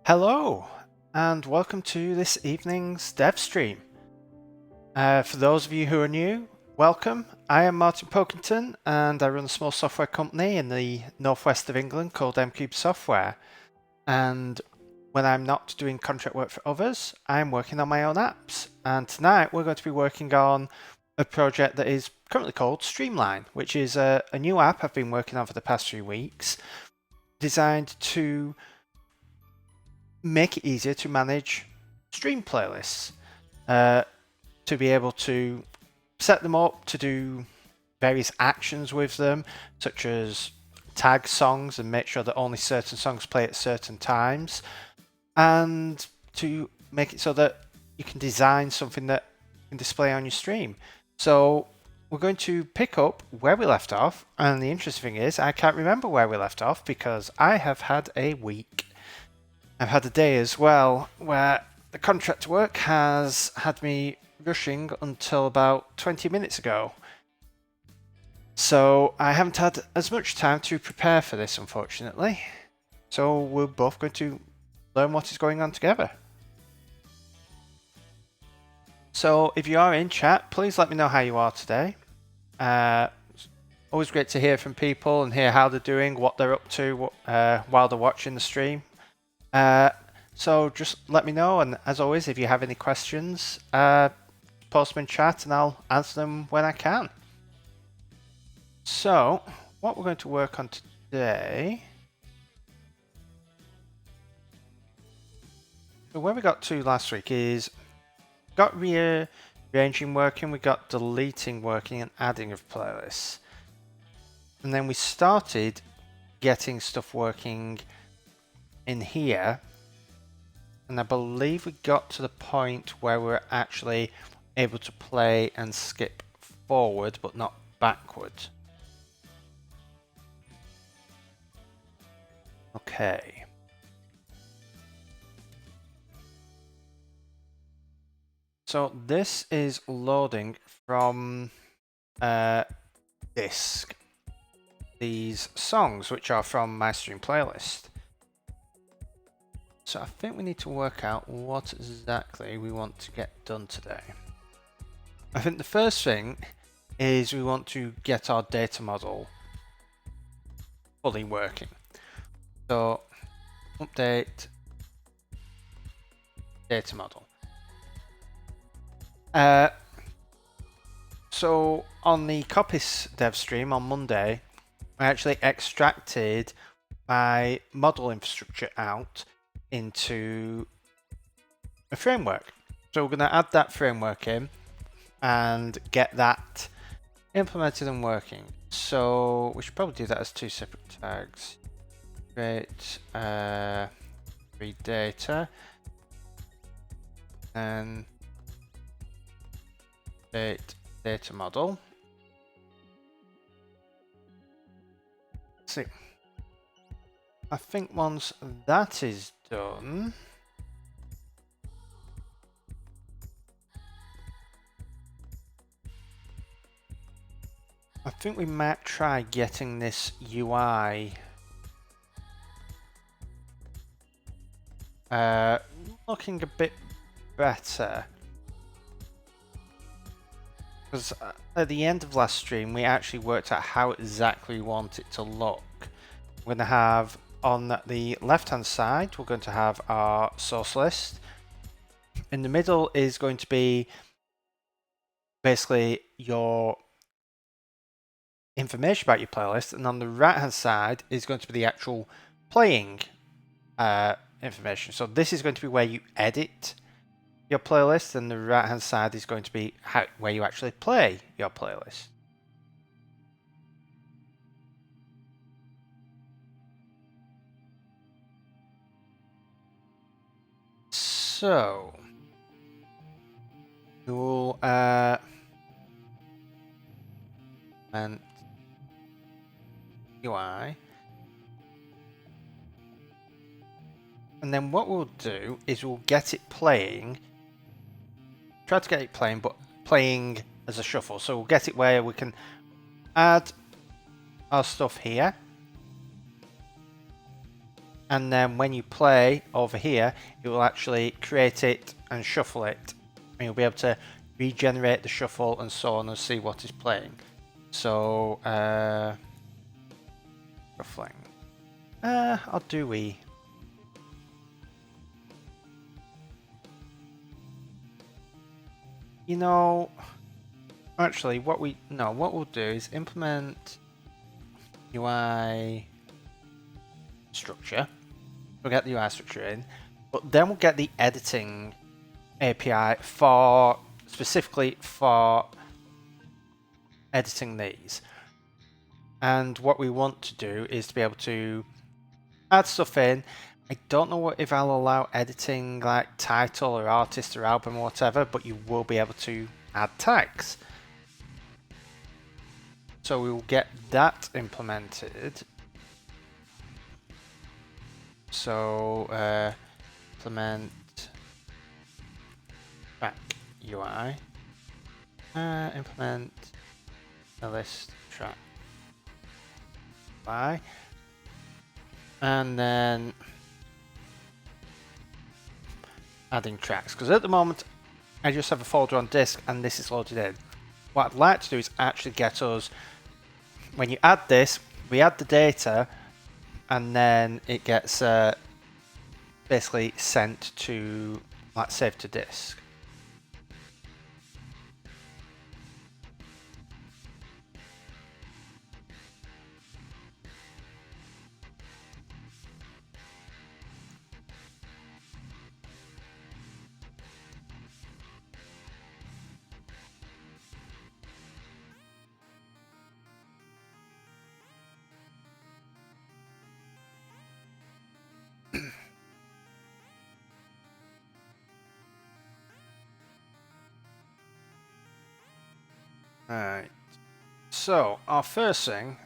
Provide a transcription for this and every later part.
Hello, and welcome to this evening's dev stream. For those of you who are new, welcome. I am Martin Pokington, and I run a small software company in the northwest of England called MCube Software. And when I'm not doing contract work for others, I'm working on my own apps. And tonight we're going to be working on a project that is currently called Streamline, which is a new app I've been working on for the past few weeks, designed to make it easier to manage stream playlists, to be able to set them up to do various actions with them, such as tag songs and make sure that only certain songs play at certain times, and to make it so that you can design something that you can display on your stream. So we're going to pick up where we left off, and the interesting thing is I can't remember where we left off because I have had a week. I've had a day as well where the contract work has had me rushing until about 20 minutes ago. So I haven't had as much time to prepare for this, unfortunately. So we're both going to learn what is going on together. So if you are in chat, please let me know how you are today. Always great to hear from people and hear how they're doing, what they're up to while they're watching the stream. So just let me know, and as always, if you have any questions, post them in chat and I'll answer them when I can. So what we're going to work on today, so where we got to last week is got rearranging working, we got deleting working and adding of playlists, and then we started getting stuff working in here, and I believe we got to the point where we're actually able to play and skip forward but not backward. Okay. So this is loading from disk these songs which are from my stream playlist. So I think we need to work out what exactly we want to get done today. I think the first thing is we want to get our data model fully working. So update data model. So on the Coppice dev stream on Monday, I actually extracted my model infrastructure out into a framework. So we're going to add that framework in and get that implemented and working. So we should probably do that as two separate tags. Create read data and data model. Let's see. I think once that is done, I think we might try getting this UI looking a bit better, because at the end of last stream we actually worked out how exactly we want it to look. We're going to have on the left hand side, we're going to have our source list. In the middle is going to be basically your information about your playlist, and on the right hand side is going to be the actual playing information. So this is going to be where you edit your playlist, and the right hand side is going to be where you actually play your playlist. So we'll and UI, and then what we'll do is we'll get it playing. Try to get it playing, but playing as a shuffle. So we'll get it where we can add our stuff here, and then when you play over here, it will actually create it and shuffle it, and you'll be able to regenerate the shuffle and so on and see what is playing. So shuffling, or do we? You know, actually, what we'll do is implement UI structure. We'll get the UI structure in, but then we'll get the editing API for specifically for editing these. And what we want to do is to be able to add stuff in. I don't know if I'll allow editing like title or artist or album or whatever, but you will be able to add tags. So we will get that implemented. So implement track UI, implement a list track UI, and then adding tracks, because at the moment I just have a folder on disk and this is loaded in. What I'd like to do is actually get us, when you add this, we add the data and then it gets basically sent to, like, save to disk. Alright, so our first thing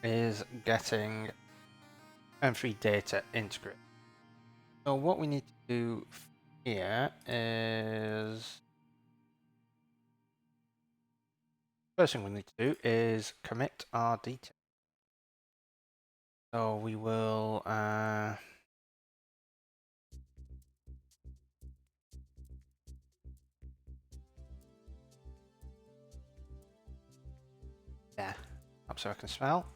is getting M3 data integrated. So what we need to do here is, first thing we need to do is commit our details. So we will yeah, up so I can spell.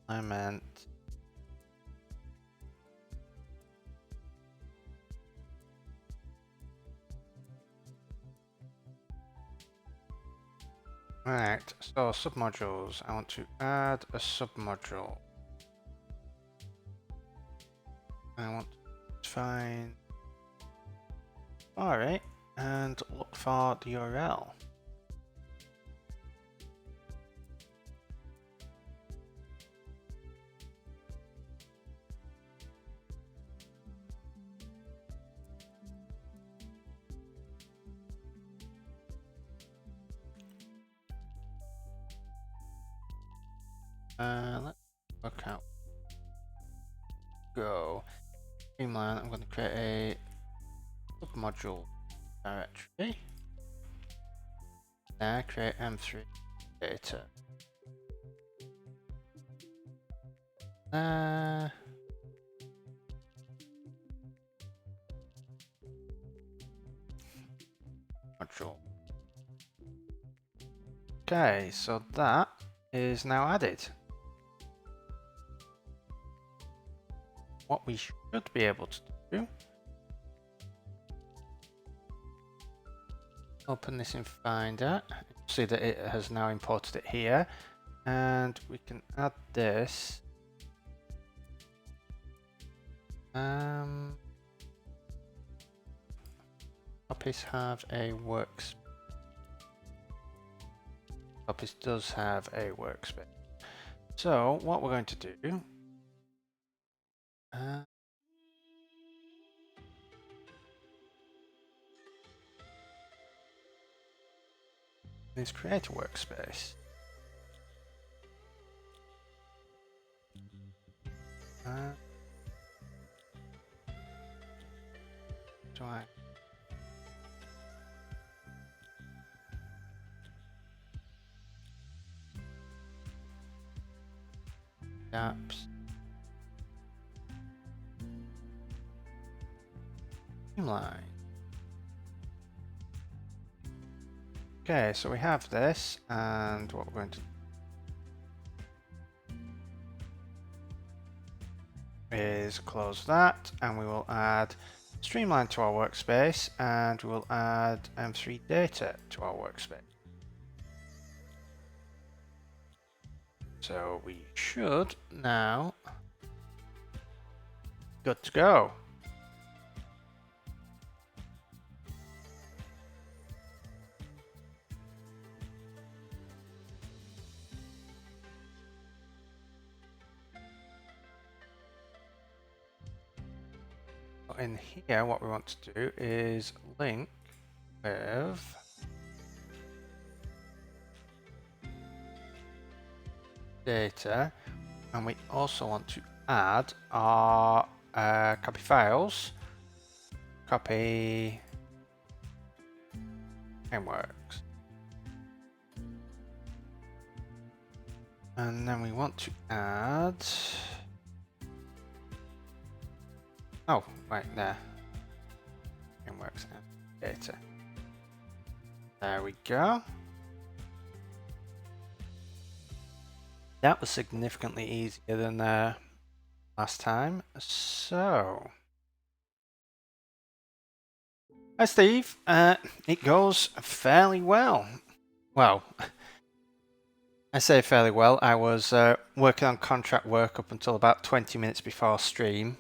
I meant right, so submodules. I want to add a submodule. I want to find alright and look for the URL. Let's work out. Go. Streamline, I'm going to create a submodule directory. There, create M3 data. Module. Okay, so that is now added. What we should be able to do, open this in Finder, see that it has now imported it here, and we can add this. Coppice have a workspace. Coppice does have a workspace. So what we're going to do, is create a workspace. Do I? Apps. Streamline. Okay, so we have this, and what we're going to do is close that, and we will add Streamline to our workspace, and we will add M3 data to our workspace. So we should now good to go. In here, what we want to do is link with data, and we also want to add our copy files, copy frameworks, and then we want to add. Oh, right there. Frameworks and data. There we go. That was significantly easier than last time. So, hi Steve. It goes fairly well. Well, I say fairly well. I was working on contract work up until about 20 minutes before stream,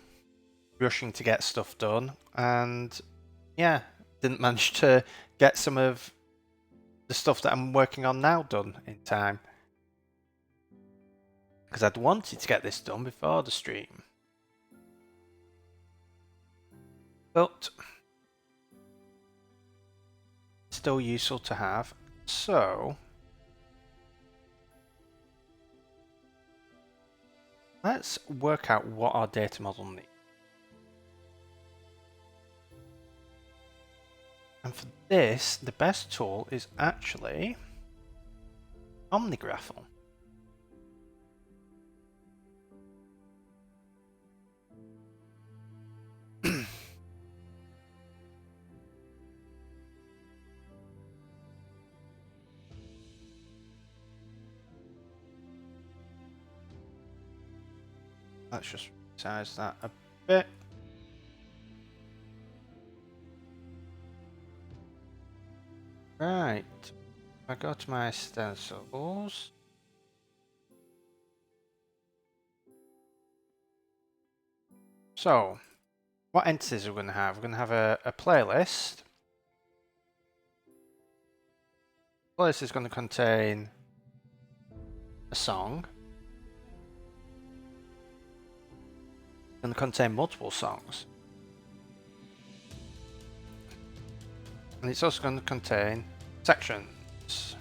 rushing to get stuff done, and yeah, didn't manage to get some of the stuff that I'm working on now done in time, because I'd wanted to get this done before the stream, but still useful to have. So let's work out what our data model needs. And for this, the best tool is actually OmniGraffle. Let's just resize that a bit. Right, I go to my stencils. So, what entities are we going to have? We're going to have a playlist. The playlist is going to contain a song. It's going to contain multiple songs. And it's also going to contain sections.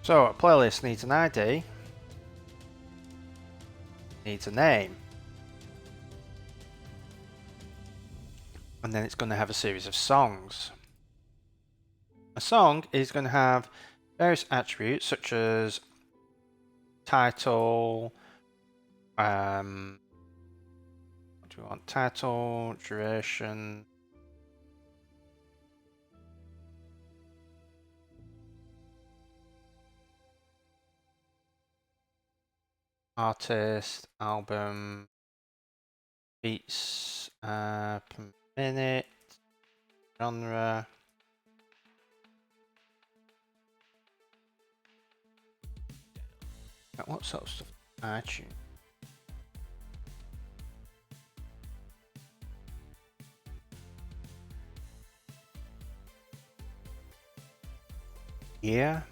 So a playlist needs an ID, needs a name, and then it's going to have a series of songs. A song is going to have various attributes such as title, what do we want? Title, duration, artist, album, beats per minute, genre, what sort of stuff? iTunes. Yeah,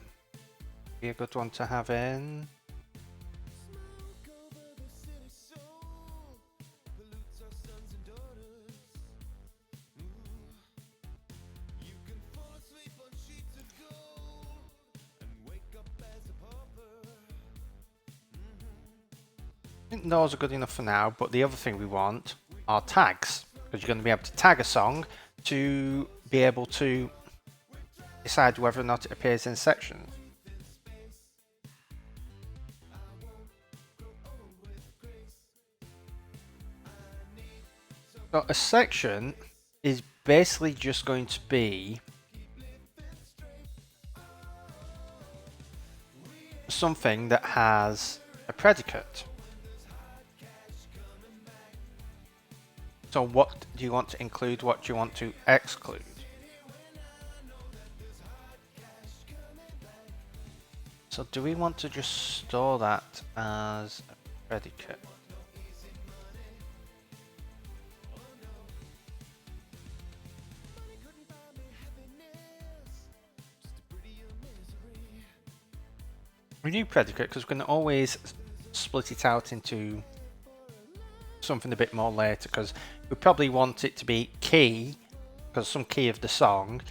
be a good one to have in. I think those are good enough for now, but the other thing we want are tags, because you're going to be able to tag a song to be able to decide whether or not it appears in sections. So a section is basically just going to be something that has a predicate. So what do you want to include? What do you want to exclude? So do we want to just store that as a predicate? We need predicate because we can always split it out into something a bit more later, because we probably want it to be key, because some key of the song,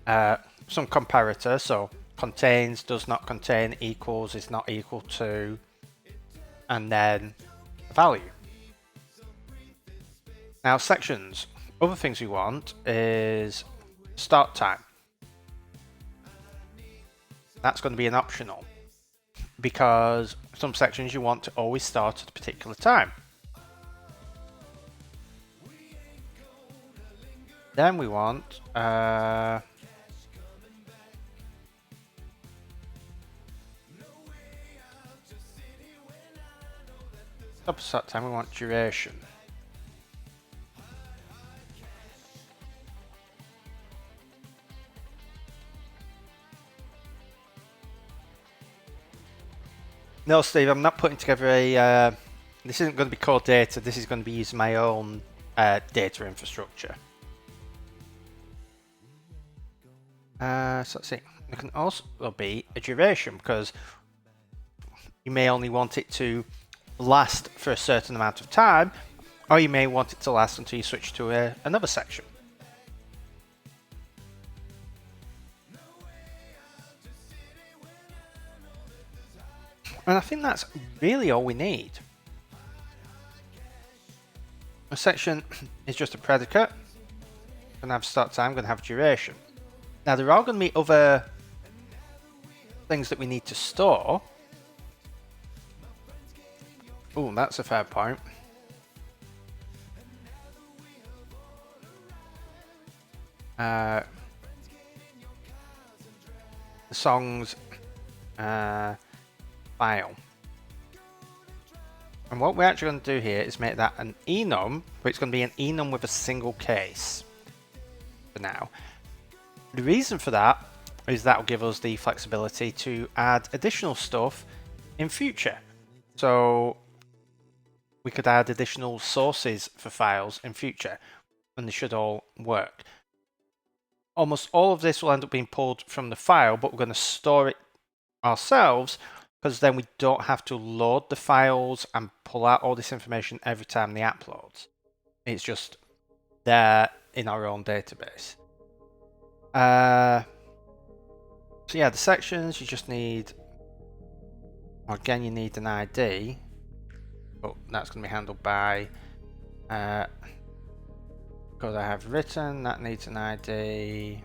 some comparator, so contains, does not contain, equals, is not equal to, and then value. Now sections, other things we want is start time. That's going to be an optional, because some sections you want to always start at a particular time. Then we want start time, we want duration. No, Steve, I'm not putting together a... this isn't going to be core data, this is going to be using my own data infrastructure. So let's see, it can also be a duration, because you may only want it to last for a certain amount of time, or you may want it to last until you switch to another section. And I think that's really all we need. A section is just a predicate. I'm going to have start time, I'm going to have duration. Now there are going to be other things that we need to store. Oh, that's a fair point. The songs file. And what we're actually going to do here is make that an enum, but it's going to be an enum with a single case for now. The reason for that is that will give us the flexibility to add additional stuff in future. So we could add additional sources for files in future, and they should all work. Almost all of this will end up being pulled from the file, but we're going to store it ourselves, because then we don't have to load the files and pull out all this information every time they upload. It's just there in our own database. So yeah, the sections, you just need, again, you need an ID, but that's going to be handled by because I have written, that needs an ID.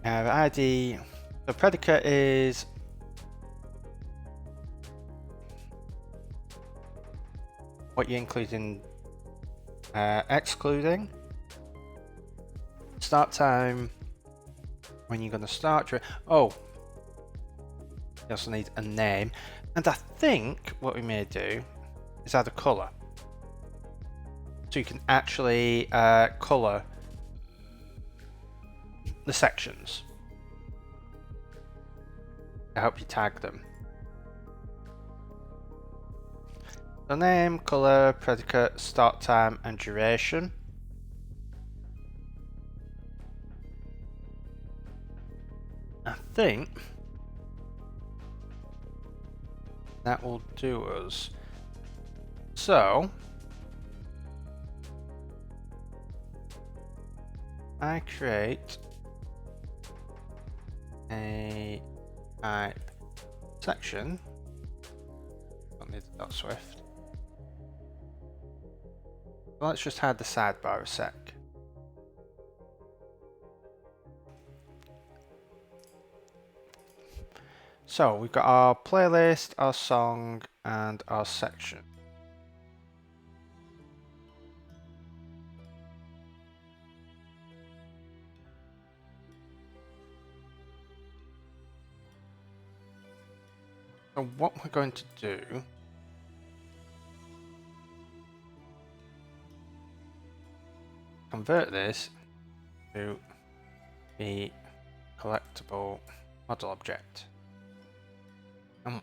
The ID, the predicate is what you include in excluding. Start time, when you're going to start. Oh, you also need a name. And I think what we may do is add a colour. So you can actually colour the sections to help you tag them. The name, colour, predicate, start time and duration. I think that will do us. So I create a type section. Don't need the .swift. Let's just hide the sidebar a sec. So we've got our playlist, our song, and our section. So what we're going to do convert this to a collectible model object. And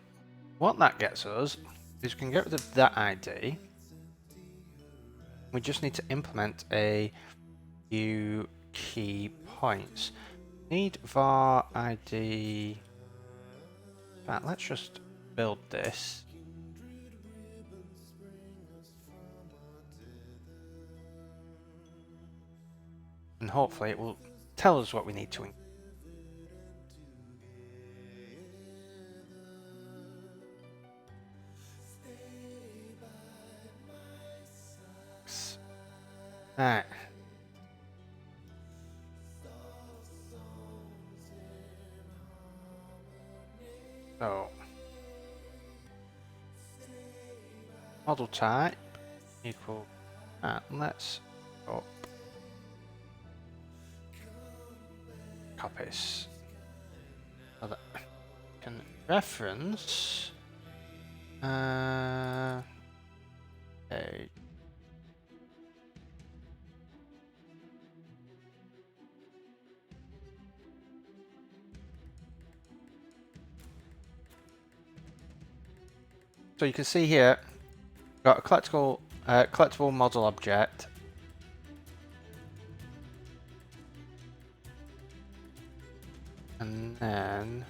what that gets us is we can get rid of that ID. We just need to implement a few key points. Need var ID. In fact, let's just build this. And hopefully it will tell us what we need to include. Right. So, model type equal, let's up Coppice. So that can reference a so you can see here, got a collectible model object, and then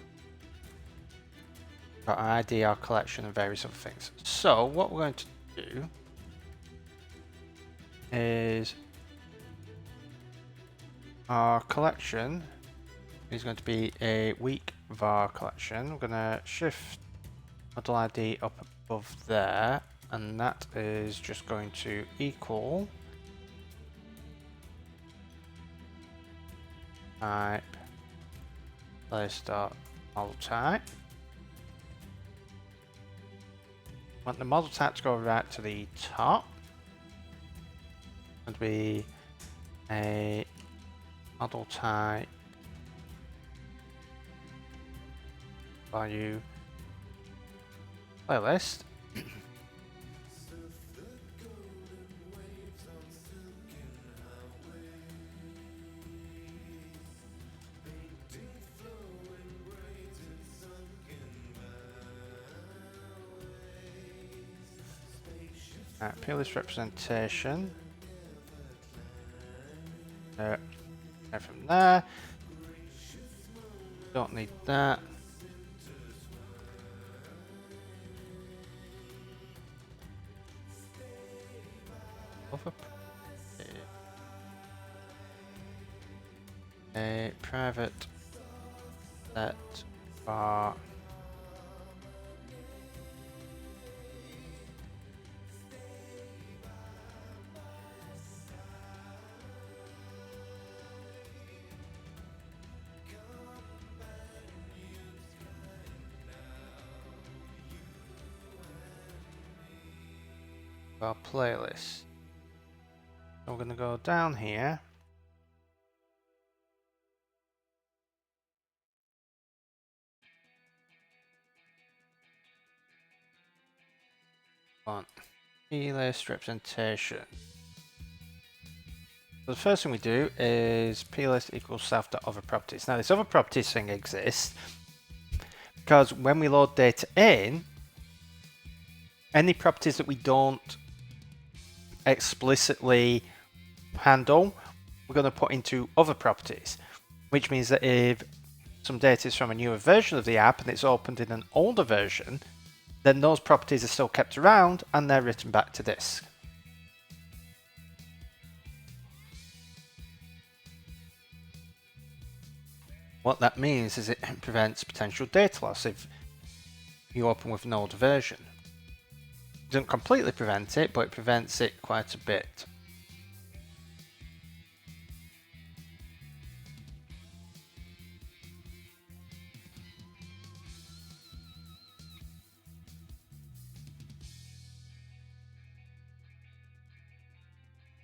got an ID, our collection, and various other things. So what we're going to do is our collection is going to be a weak var collection. We're going to shift model ID up above there, and that is just going to equal type model type. Want the model type to go right to the top. And be a model type value playlist. Playlist representation. From there. Don't need that. A private set var playlist. So we're going to go down here. On playlist representation. So the first thing we do is playlist equals self.other properties. Now this other properties thing exists because when we load data in, any properties that we don't explicitly handle, we're going to put into other properties, which means that if some data is from a newer version of the app and it's opened in an older version, then those properties are still kept around and they're written back to disk. What that means is it prevents potential data loss if you open with an older version. It doesn't completely prevent it, but it prevents it quite a bit.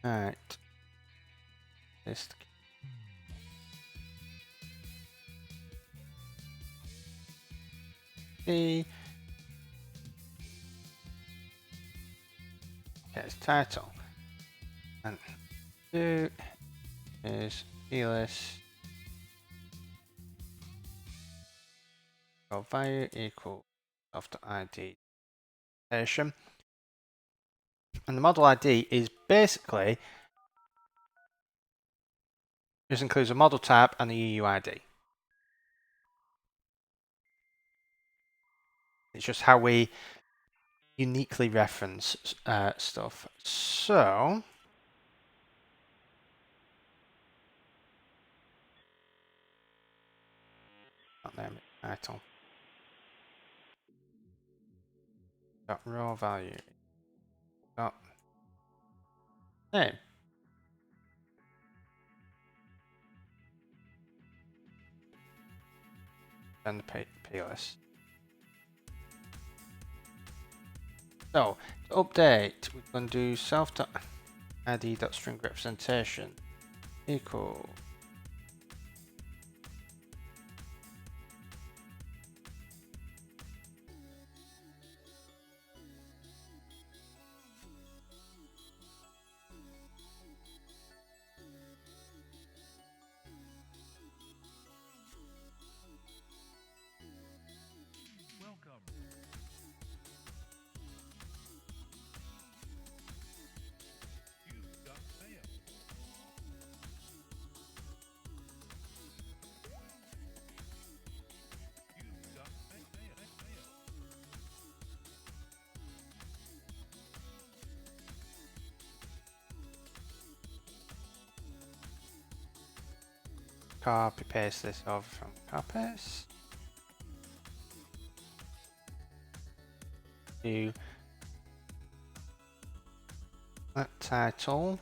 Alright. This key. it's title. And 2 is plist value equal soft ID station. And the model ID is basically just includes a model tab and the UUID. It's just how we uniquely reference stuff. So I'll name it title. Dot raw value. Dot name. And the plist. So to update, we're going to do self.id.string representation equal copy paste this over from Coppice to that title.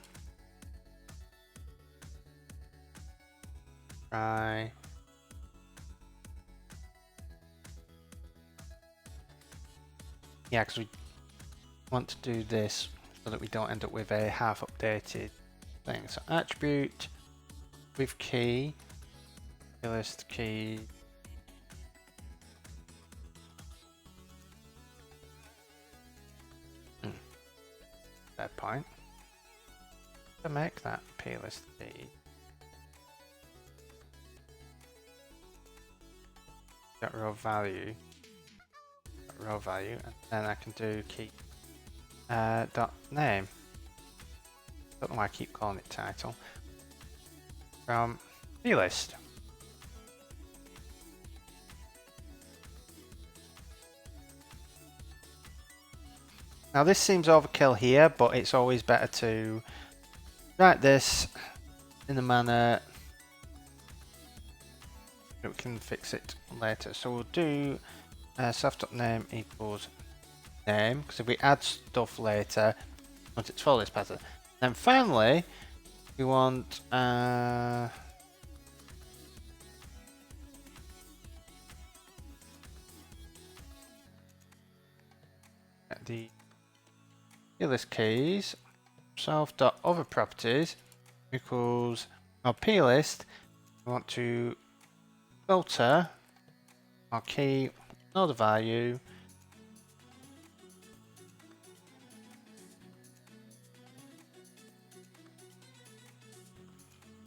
Try because we want to do this so that we don't end up with a half updated thing. So attribute with key, list key, that point to make that plist key. Got raw value, and then I can do key dot name. Don't know why I keep calling it title. From plist. Now this seems overkill here, but it's always better to write this in a manner that we can fix it later. So we'll do self.name equals name, because if we add stuff later, we want it to follow this pattern. Then finally, we want the plist keys self.other properties equals our plist. We want to filter our key, know the value,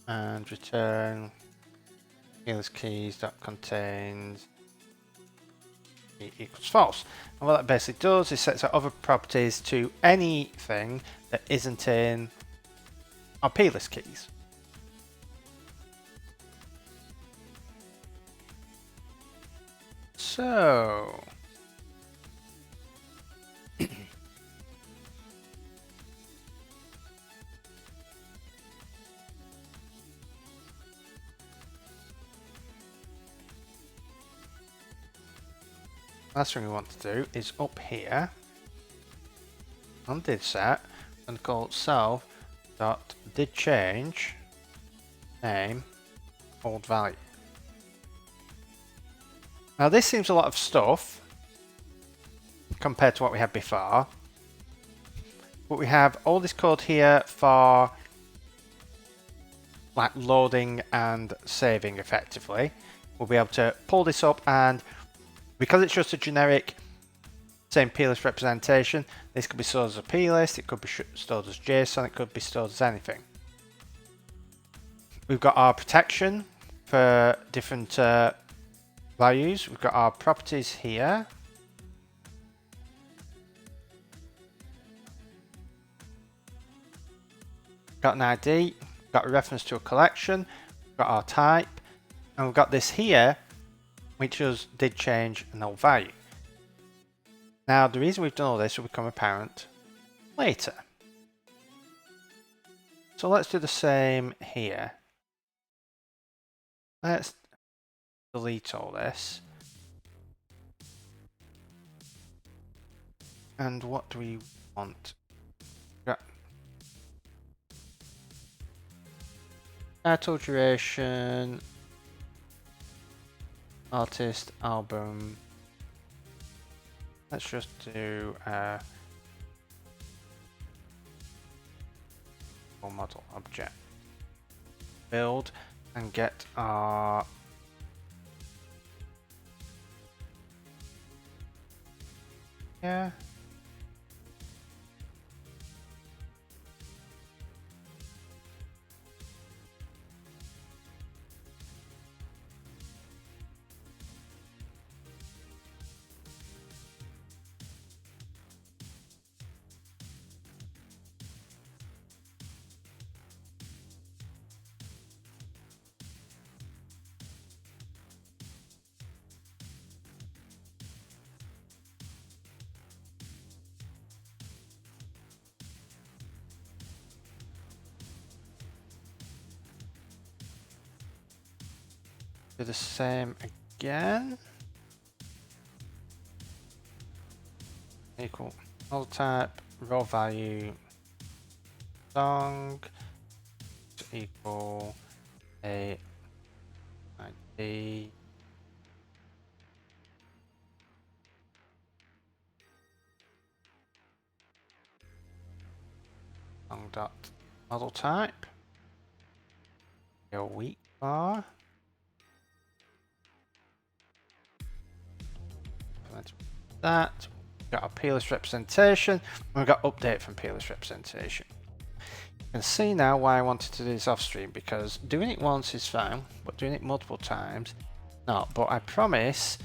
and return plist keys that contains equals false. And what that basically does is sets our other properties to anything that isn't in our plist keys. So last thing we want to do is up here on did set and call self dot did change name old value. Now this seems a lot of stuff compared to what we had before, but we have all this code here for like loading and saving effectively. We'll be able to pull this up, and because it's just a generic same plist representation. This could be stored as a plist, it could be stored as JSON, it could be stored as anything. We've got our protection for different values. We've got our properties here. Got an ID, got a reference to a collection, got our type, and we've got this here, which did change a null value. Now, the reason we've done all this will become apparent later. So let's do the same here. Let's delete all this. And what do we want? Got title, duration, artist, album. Let's just do model object build and get our do the same again. Equal model type, raw value, song to equal a ID. Song dot model type. Your weak bar. That. We've got our plist representation, and we've got update from plist representation. You can see now why I wanted to do this off stream, because doing it once is fine, but doing it multiple times, not. But I promise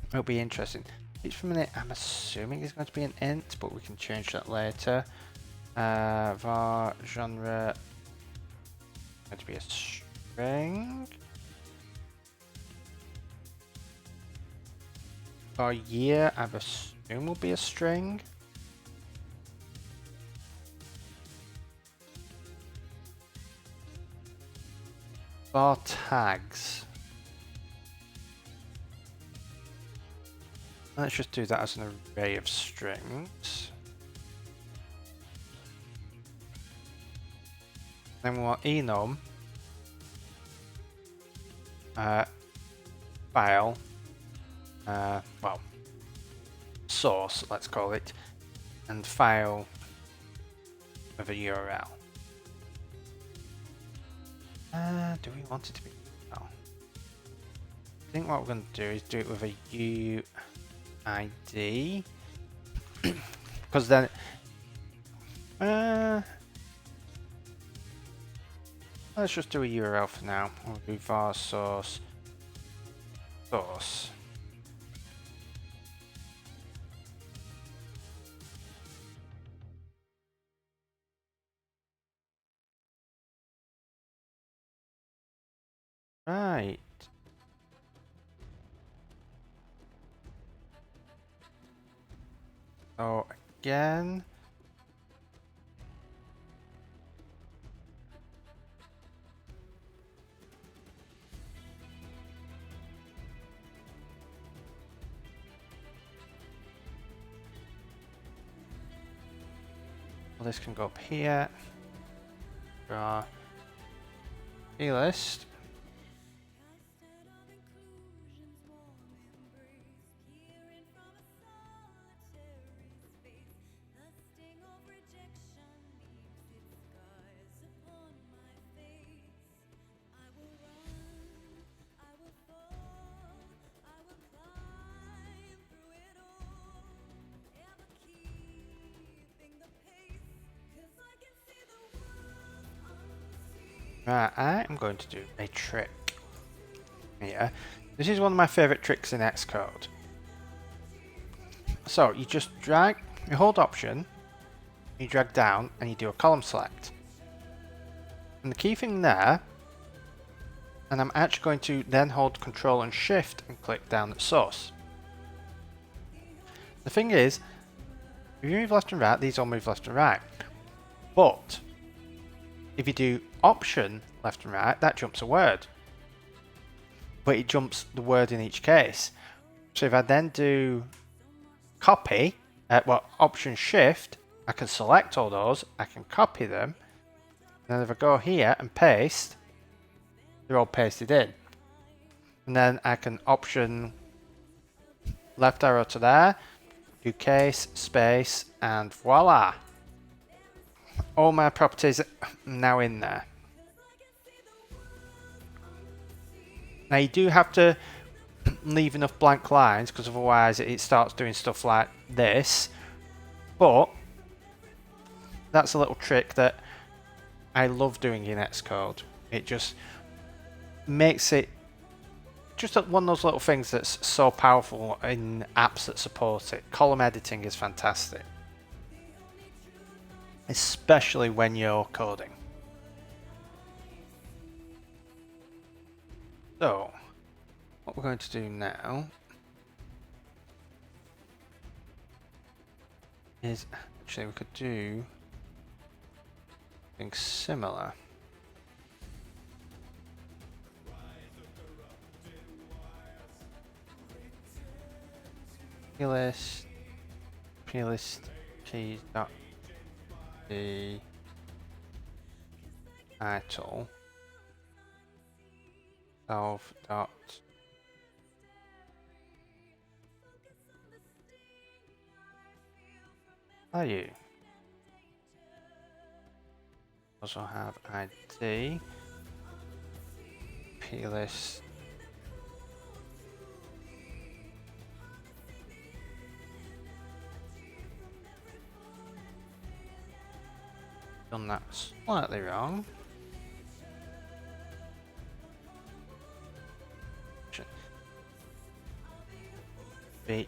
it'll be interesting. Each per minute, I'm assuming it's going to be an int, but we can change that later. Var genre going to be a string. For year, I assume will be a string. For tags, let's just do that as an array of strings. Then we want enum, file, well, source, let's call it, and file with a URL. Do we want it to be? No. I think what we're going to do is do it with a UID, because then let's just do a URL for now. We'll do var source. Right. So again. Well, this can go up here. Draw a list. Right, I am going to do a trick here. This is one of my favourite tricks in Xcode. So you just drag, you hold Option, you drag down, and you do a column select. And the key thing there, and I'm actually going to then hold Control and Shift and click down at source. The thing is, if you move left and right, these all move left and right. But if you do Option left and right, that jumps a word. But it jumps the word in each case. So if I then do copy, Option Shift, I can select all those, I can copy them, and then if I go here and paste, they're all pasted in. And then I can Option left arrow to there, do case, space, and voila! All my properties are now in there. Now you do have to leave enough blank lines because otherwise it starts doing stuff like this, but that's a little trick that I love doing in Xcode. It just makes it just one of those little things that's so powerful in apps that support it. Column editing is fantastic, especially when you're coding. So what we're going to do now is actually we could do something similar. Plist keys dot the title self dot value. Also have ID plist done that slightly wrong. B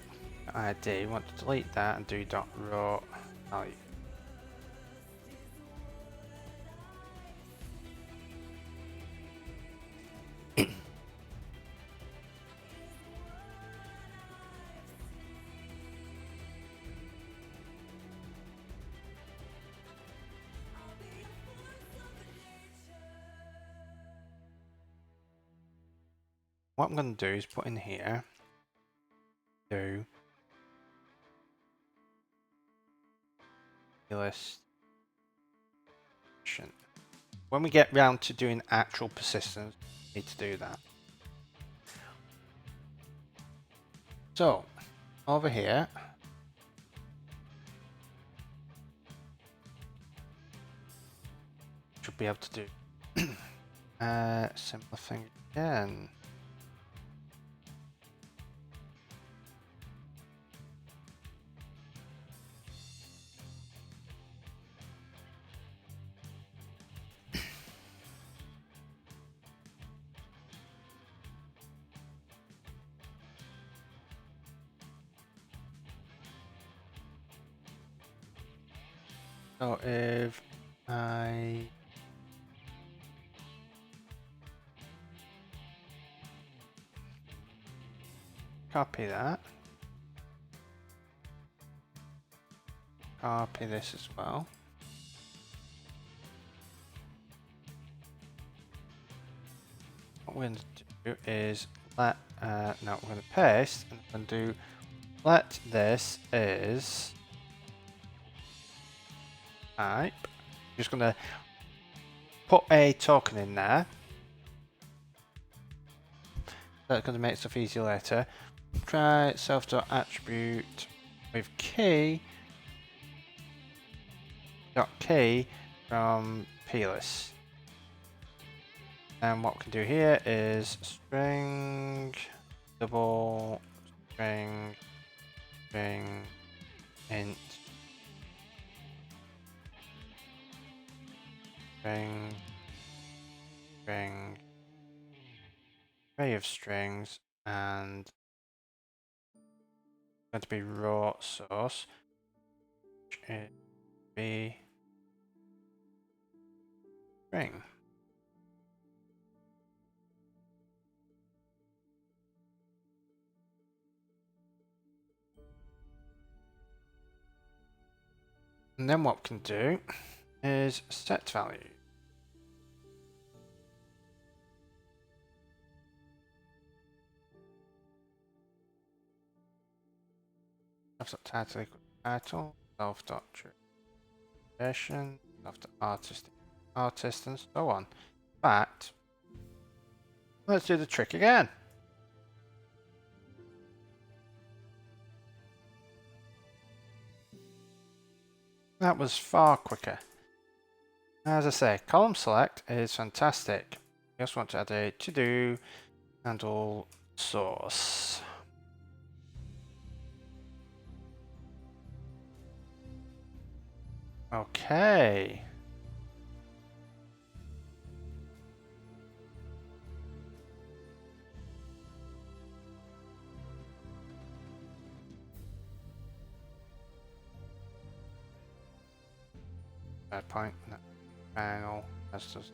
ID, want to delete that and do dot raw value. What I'm going to do is put in here do list. When we get round to doing actual persistence, we need to do that. So over here, should be able to do similar thing again. So if I copy that, copy this as well, what we're going to do is let, now we're going to paste and we're going to do let this is type. Just going to put a token in there. That's going to make stuff easier later. Try self.attribute with key dot key from plist. And what we can do here is string double string int string string, array of strings, and going to be raw source, which is b string. And then what we can do is set value. Title equals title, self.duration, self.artist, and so on. But let's do the trick again. That was far quicker. As I say, column select is fantastic. We just want to add a to-do handle source. Okay. Bad point. No. Panel. That's just.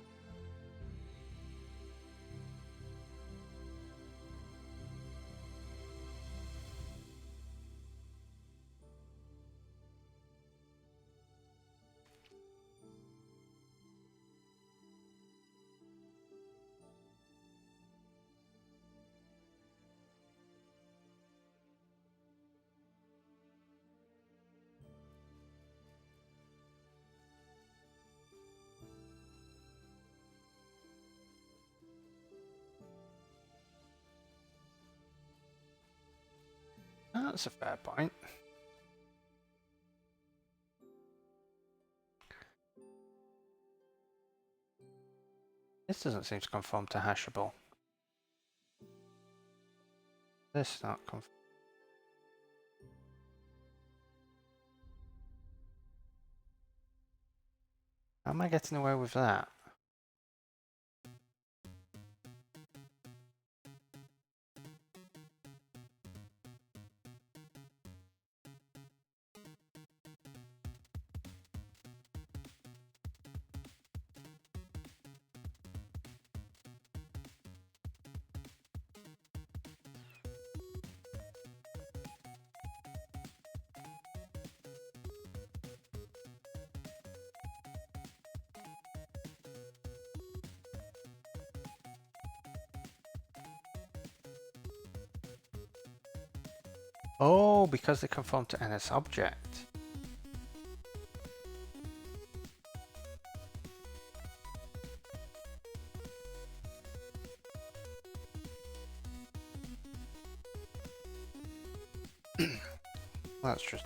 That's a fair point. This doesn't seem to conform to hashable. This not conform. How am I getting away with that? Oh, because they conform to NS object. That's just.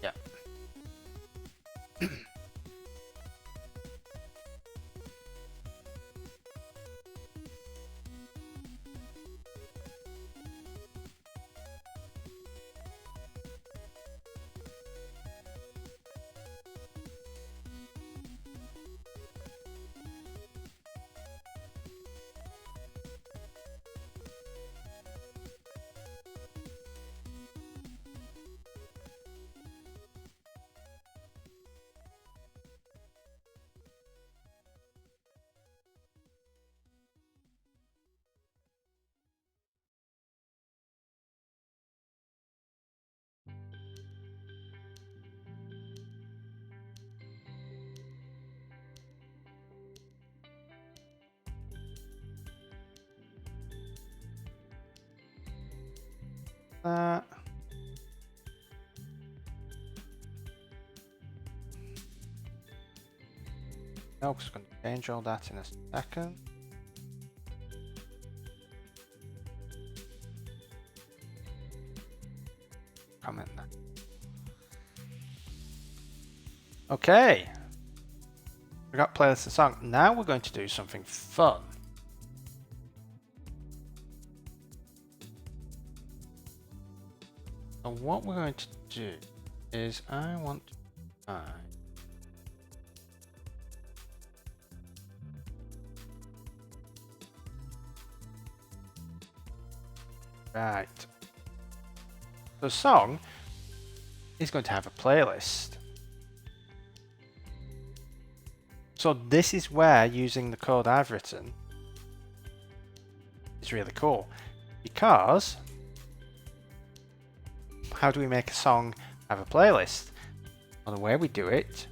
Yeah. No, because I'm going to change all that in a second. Comment that. Okay. We got playlist and song. Now we're going to do something fun. So what we're going to do is I want to find right. The song is going to have a playlist. So this is where using the code I've written is really cool, because how do we make a song have a playlist? Well, the way we do it,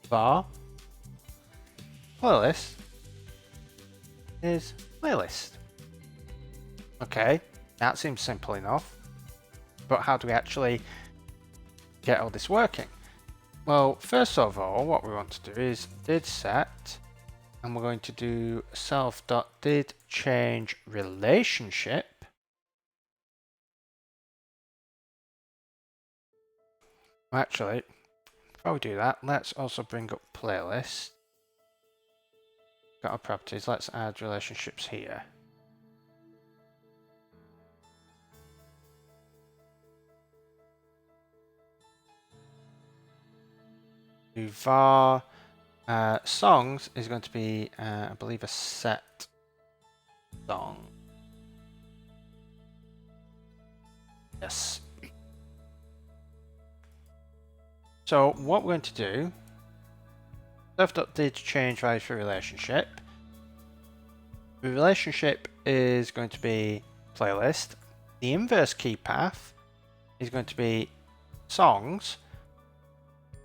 var playlist is playlist. Okay, that seems simple enough, but how do we actually get all this working? Well, first of all, what we want to do is did set, and we're going to do self.didChange relationship. Actually, before we do that, let's also bring up playlist. Got our properties, let's add relationships here. Do var songs is going to be, I believe, a set song. Yes. So what we're going to do, self.didChange values for relationship. The relationship is going to be playlist. The inverse key path is going to be songs,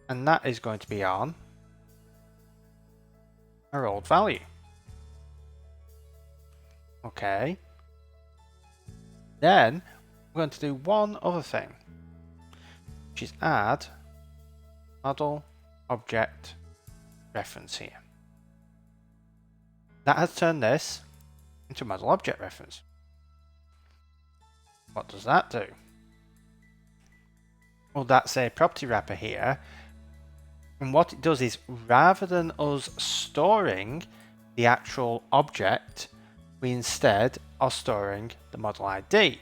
and that is going to be on our old value. Okay. Then we're going to do one other thing, which is add model object reference here. That has turned this into model object reference. What does that do? Well, that's a property wrapper here. And what it does is, rather than us storing the actual object, we instead are storing the model ID.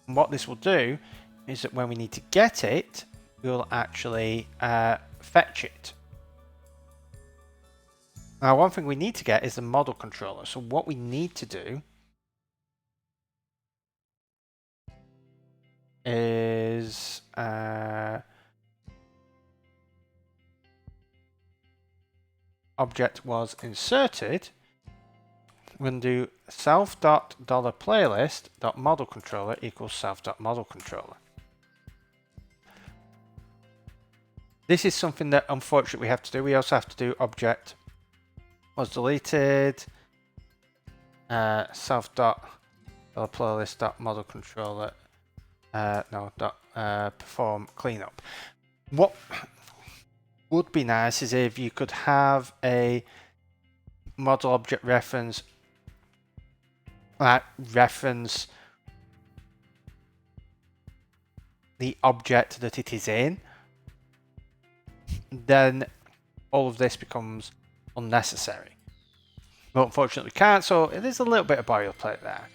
And what this will do is that when we need to get it, we'll actually fetch it. Now, one thing we need to get is the model controller. So what we need to do is object was inserted. We're going to do self.$playlist.modelController equals self.modelController. This is something that unfortunately we have to do. We also have to do object was deleted self.playlist.modelController perform cleanup. What would be nice is if you could have a model object reference reference the object that it is in, then all of this becomes unnecessary. But unfortunately we can't, so it is a little bit of boilerplate there.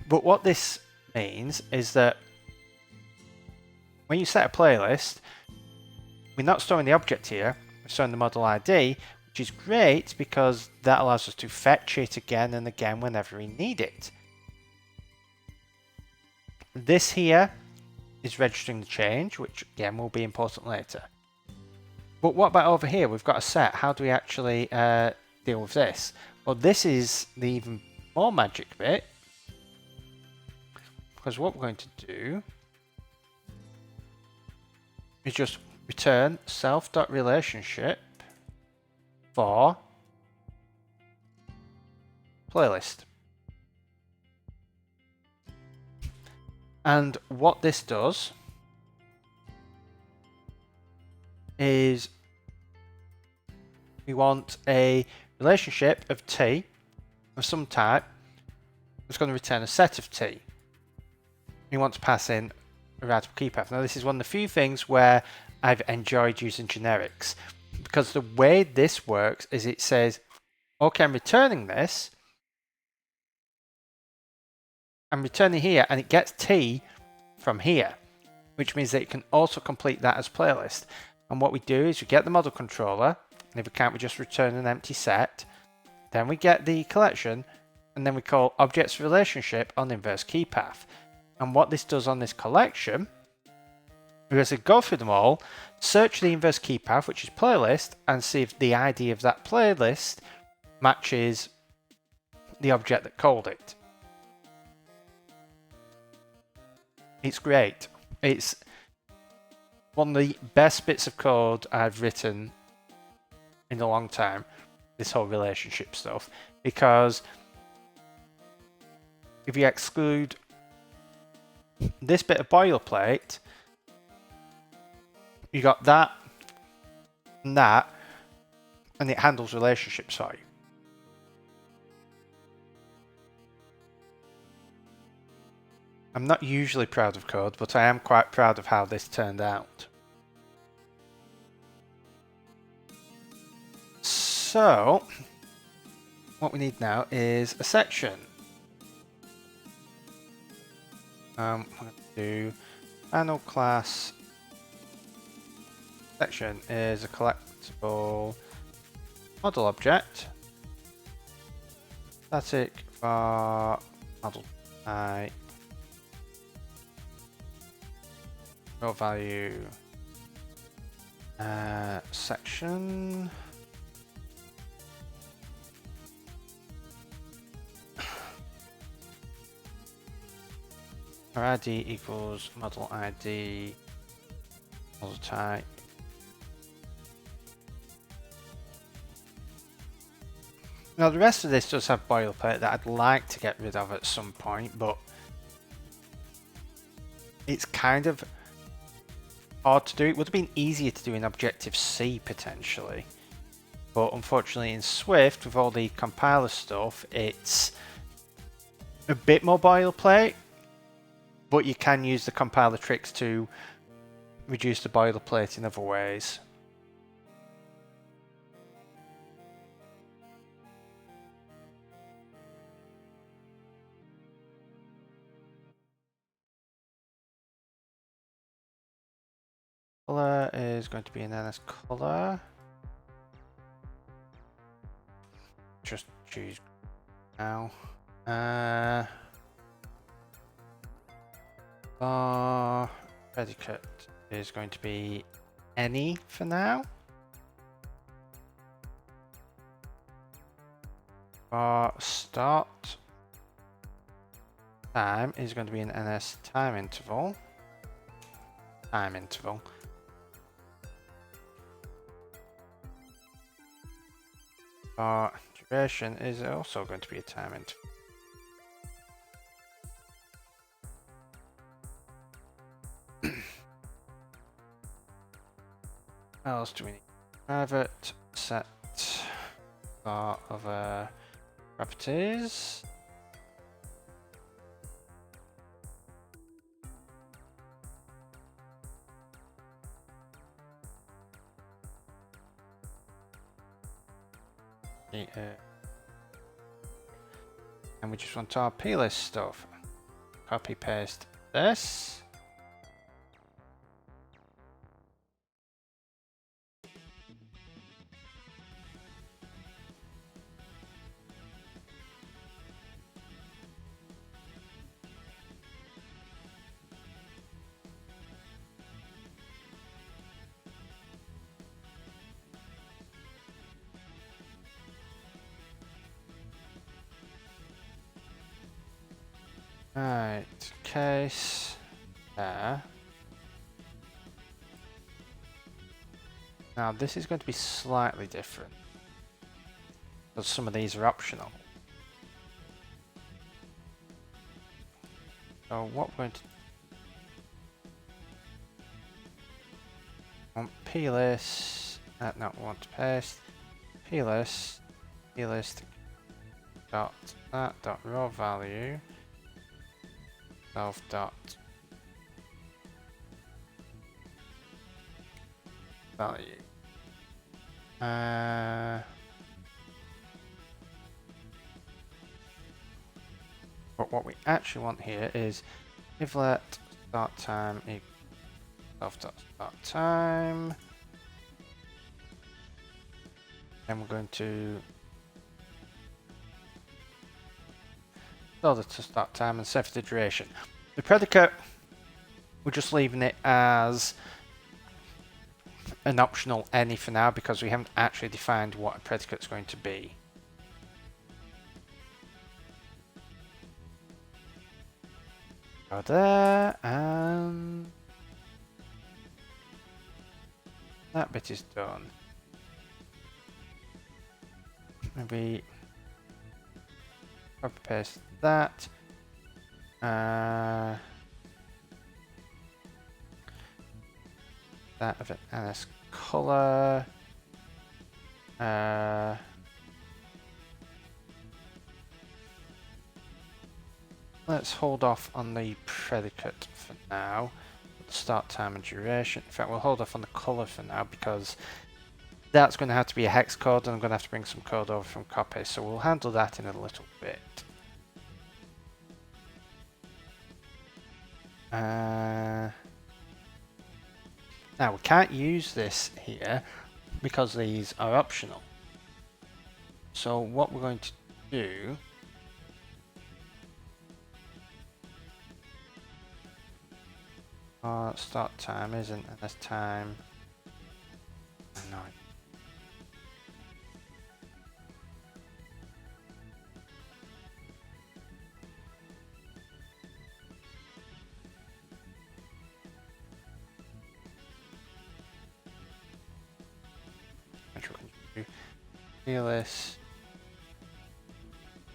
But what this means is that when you set a playlist, we're not storing the object here, we're storing the model ID, which is great because that allows us to fetch it again and again whenever we need it. This here is registering the change, which again will be important later. But what about over here? We've got a set. How do we actually deal with this? Well, this is the even more magic bit, because what we're going to do is just return self.relationship for playlist. And what this does is we want a relationship of t of some type that's going to return a set of t. We want to pass in a routable key path. Now this is one of the few things where I've enjoyed using generics, because the way this works is it says, okay, I'm returning this, I'm returning here, and it gets t from here, which means that it can also complete that as playlist. And what we do is we get the model controller, and if we can't, we just return an empty set. Then we get the collection, and then we call objects relationship on the inverse key path. And what this does on this collection is to go through them all, search the inverse key path, which is playlist, and see if the ID of that playlist matches the object that called it. It's great. It's one of the best bits of code I've written in a long time, this whole relationship stuff, because if you exclude this bit of boilerplate, you got that, and it handles relationships for you. I'm not usually proud of code, but I am quite proud of how this turned out. So, what we need now is a section. I'm going to do final class section is a collectible model object, static for model type, no value, section. Our ID equals model ID, model type. Now the rest of this does have boilerplate that I'd like to get rid of at some point, but it's kind of hard to do. It would have been easier to do in Objective-C potentially, but unfortunately in Swift with all the compiler stuff, it's a bit more boilerplate, but you can use the compiler tricks to reduce the boilerplate in other ways. Color is going to be an NS color. Just choose now. Bar predicate is going to be any for now. Bar start time is going to be an NS time interval. Bar duration is also going to be a time interval. What else do we need? Private set bar of properties. And we just want our plist stuff. Copy paste this. Right, case there. Now this is going to be slightly different, because some of these are optional. So what we're going to want plist, not want to paste, plist dot that dot raw value self dot value. But what we actually want here is if let start time equals self dot start time. Then we're going to to start time and set the duration. The predicate, we're just leaving it as an optional any for now because we haven't actually defined what a predicate's going to be. Go there, and that bit is done. Maybe copy paste that. That of an NS color. Let's hold off on the predicate for now. Start time and duration. In fact, we'll hold off on the color for now because that's going to have to be a hex code, and I'm going to have to bring some code over from Coppice, so we'll handle that in a little bit. Now, we can't use this here because these are optional. So what we're going to do start time isn't ns time. No.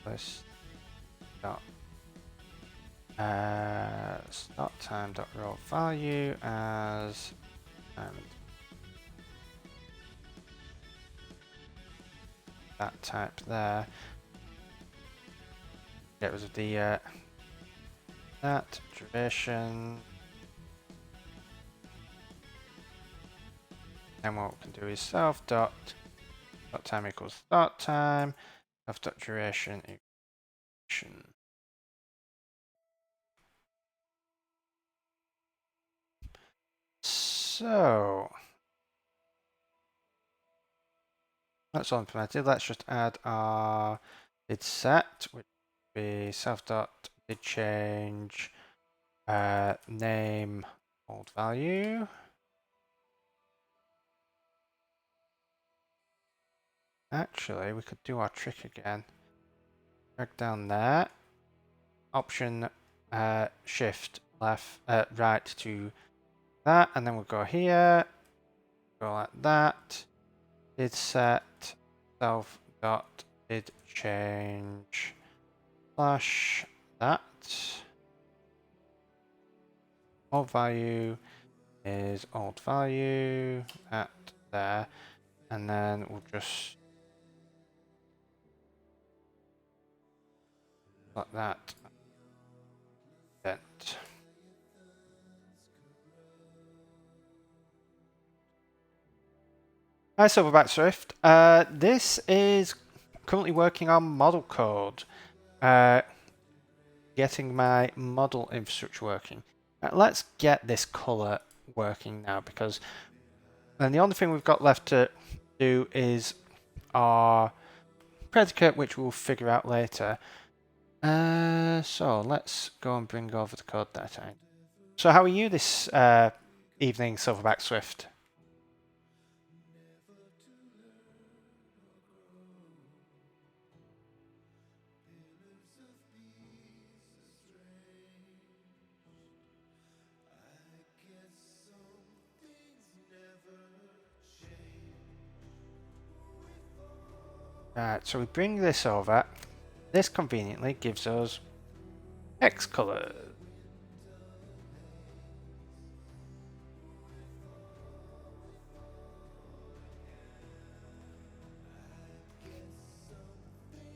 This dot start time dot raw value as that type there. Get rid of the that duration. And what we can do is self dot start time equals start time, self dot duration equals duration. So that's all implemented. Let's just add our did set, which would be self dot did change name old value. Actually, we could do our trick again. Drag down there. Option shift left right to that, and then we'll go here. Go like that. Did set self dot did change slash that. Old value is old value at there, and then we'll just like that. Dent. Hi Silverback Swift. This is currently working on model code, getting my model infrastructure working. Let's get this color working now, because then the only thing we've got left to do is our predicate, which we'll figure out later. So let's go and bring over the code that time. So how are you this evening, Silverback Swift? Right, so we bring this over. This conveniently gives us X colors.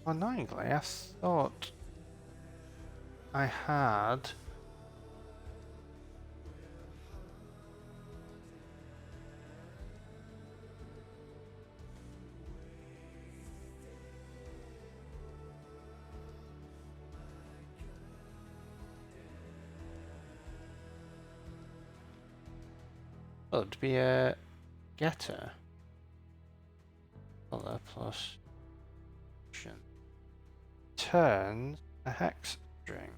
Annoyingly, I thought I had... Oh, it'd be a getter. Color plus turns a hex string.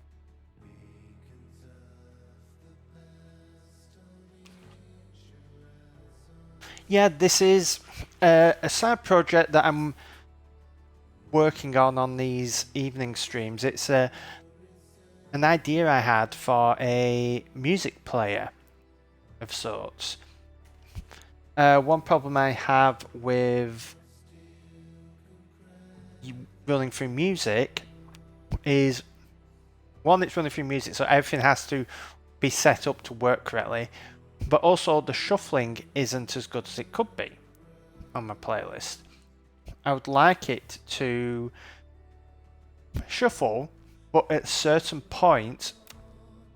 Yeah, this is a side project that I'm working on these evening streams. It's an idea I had for a music player of sorts. One problem I have with running through music is, one, it's running through music, so everything has to be set up to work correctly, but also the shuffling isn't as good as it could be on my playlist. I would like it to shuffle, but at certain points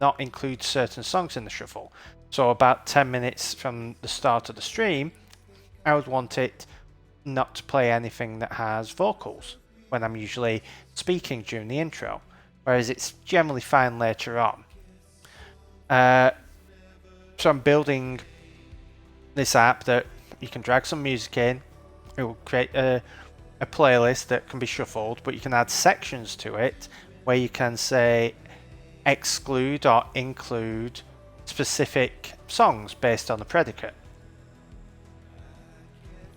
not include certain songs in the shuffle. So about 10 minutes from the start of the stream, I would want it not to play anything that has vocals when I'm usually speaking during the intro, whereas it's generally fine later on. So I'm building this app that you can drag some music in. It will create a playlist that can be shuffled, but you can add sections to it where you can say exclude or include specific songs based on the predicate.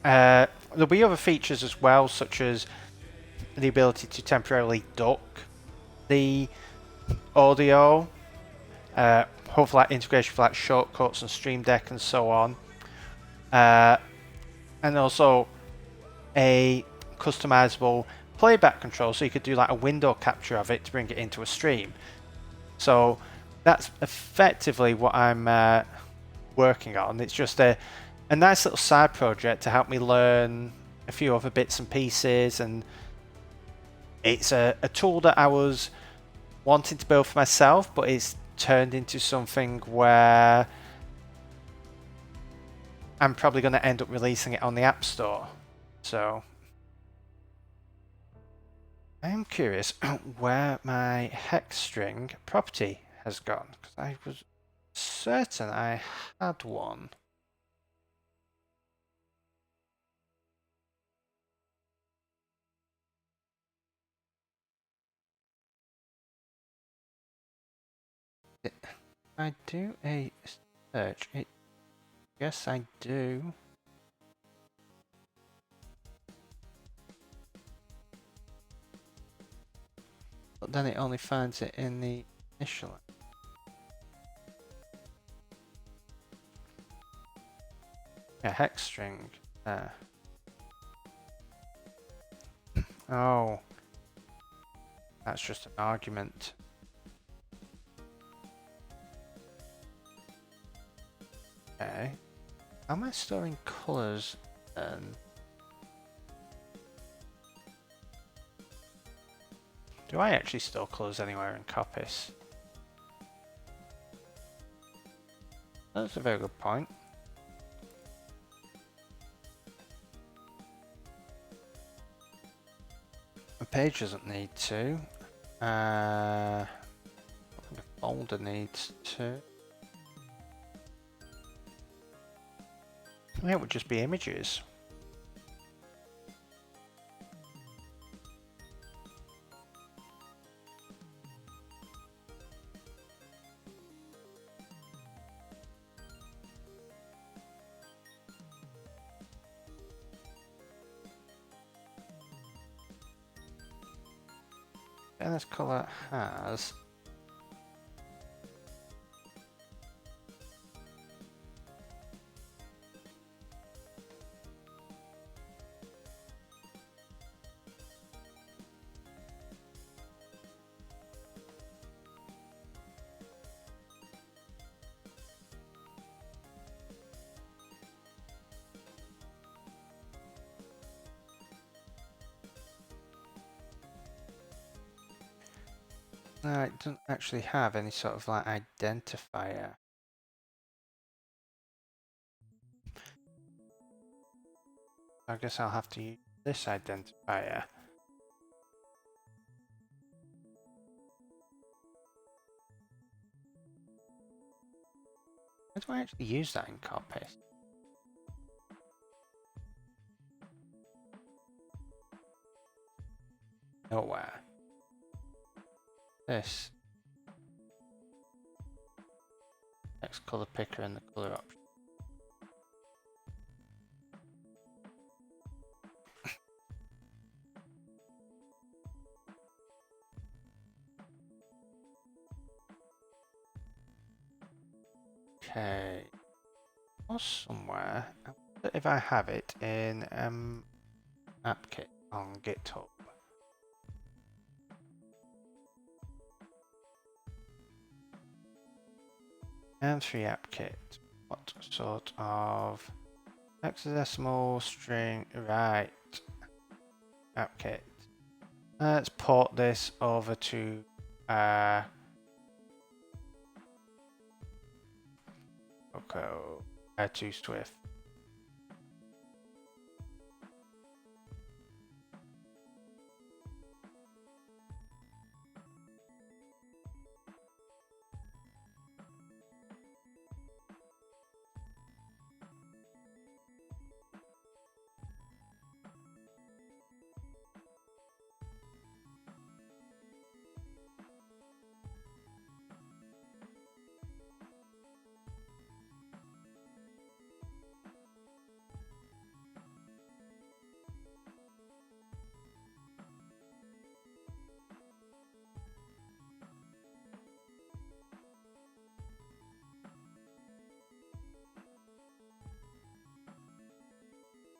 There'll be other features as well, such as the ability to temporarily duck the audio, hopefully like integration for like shortcuts and Stream Deck and so on, and also a customizable playback control, so you could do like a window capture of it to bring it into a stream. So that's effectively what I'm working on. It's just a nice little side project to help me learn a few other bits and pieces, and it's a tool that I was wanting to build for myself, but it's turned into something where I'm probably going to end up releasing it on the App Store. So I am curious where my hex string property has gone, because I was certain I had one. If I do a search, yes, I do. But then it only finds it in the initial. Yeah, hex string. Oh, that's just an argument. Okay. Am I storing colors then? Do I actually store colors anywhere in Coppice? That's a very good point. The page doesn't need to. The folder needs to. Yeah, it would just be images. And this color has It doesn't actually have any sort of like identifier. I guess I'll have to use this identifier. How do I actually use that in Coppice? Nowhere. This. Text color picker and the color option. Okay. Or somewhere. I wonder if I have it in AppKit on GitHub. M3 AppKit. What sort of hexadecimal string? Right. AppKit. Let's port this over to to Swift.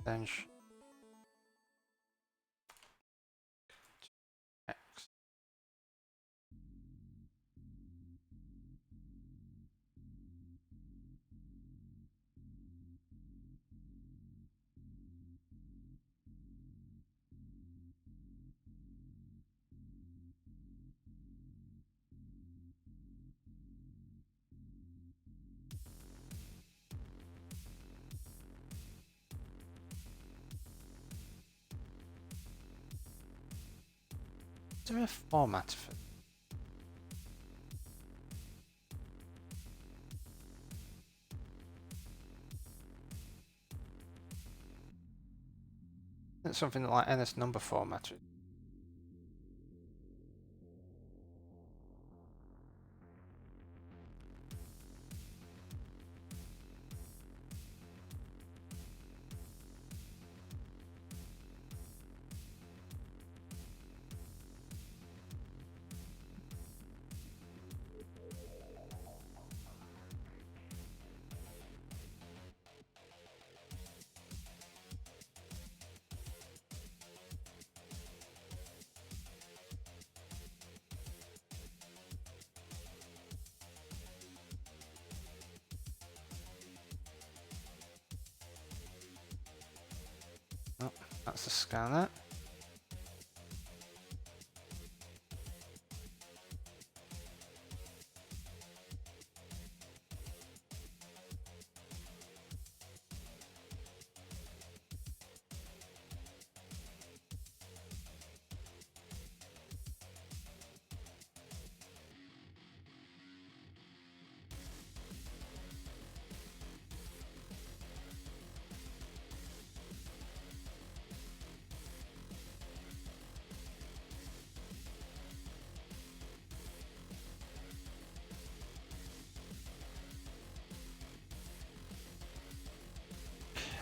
Then X. Is there a format for it? It's something like NS number format. Oh, that's the scanner.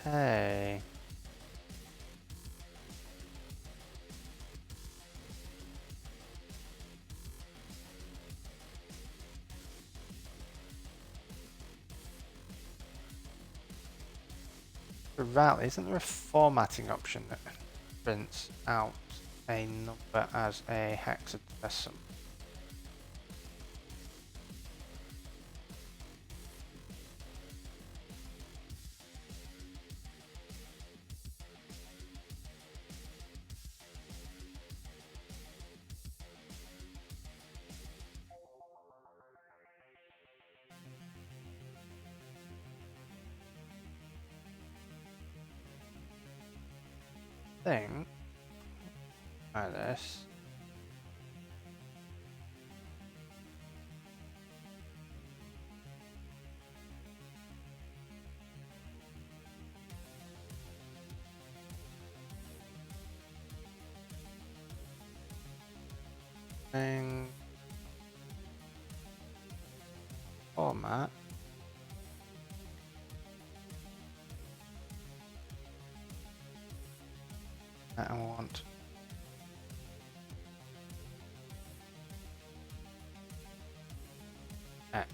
Okay. Right, isn't there a formatting option that prints out a number as a hexadecimal? think like this. Thing format. I want X.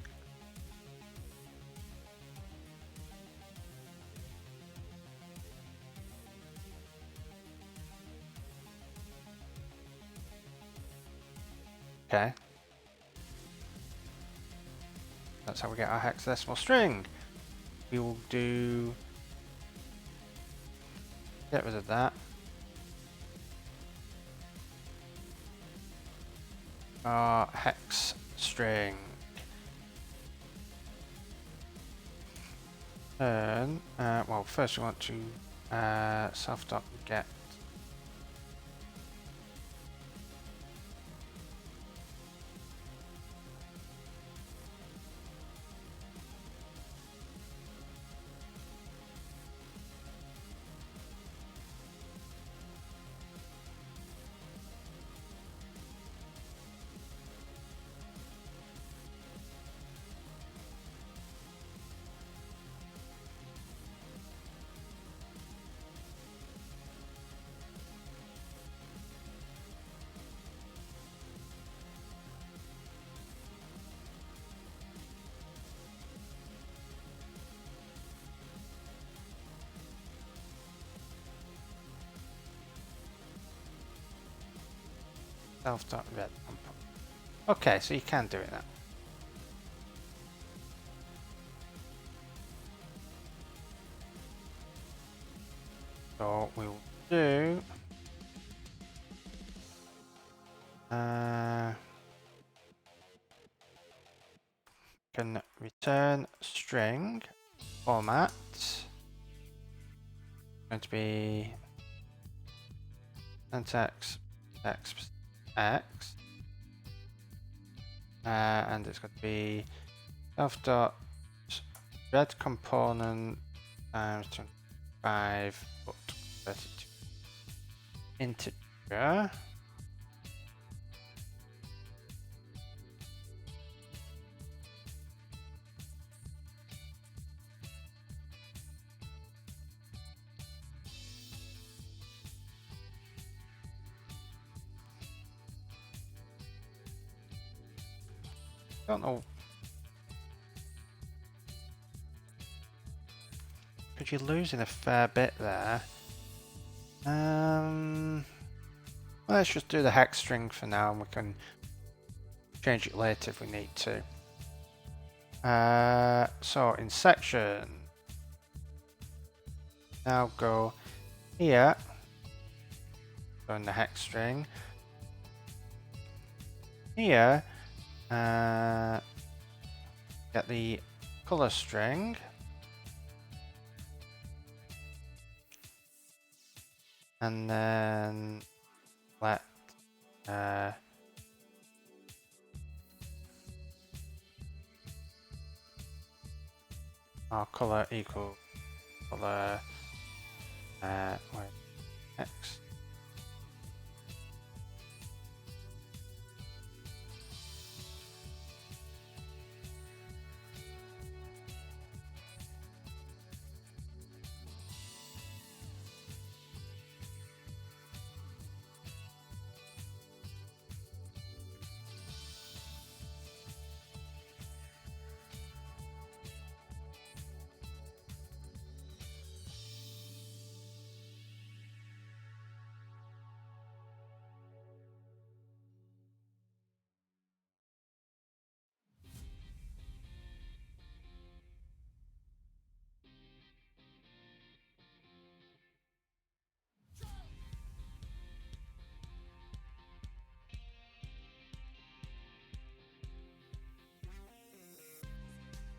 Okay. That's how we get our hexadecimal string. We will do, get rid of that. Our hex string. Turn, well, first we want to self.get self.red. Okay, so you can do it now. So we will do can return string format. Going to be syntax x x, and it's going to be self.red component times 25 put 32 integer. Don't know. Because you're losing a fair bit there. Let's just do the hex string for now, and we can change it later if we need to. So in section, now go here, go in the hex string. Here, get the color string. And then let our color equal color X.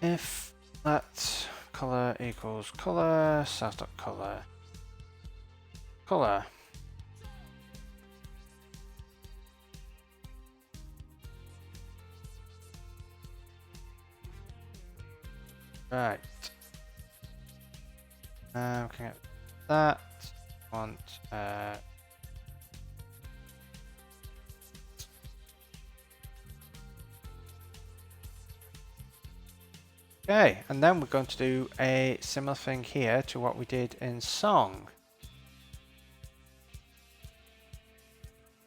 If that color equals color, self.color, color. Right. Looking at that. Want okay, and then we're going to do a similar thing here to what we did in song.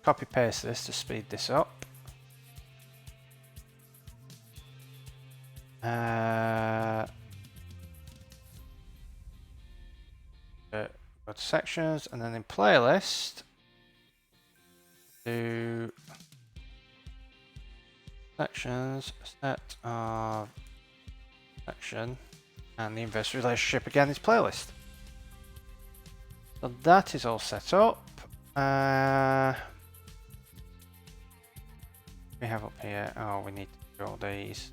Copy paste this to speed this up. Go to sections, and then in playlist, do sections, set of section, and the inverse relationship again is playlist. So that is all set up. We have up here, oh, we need to do all these.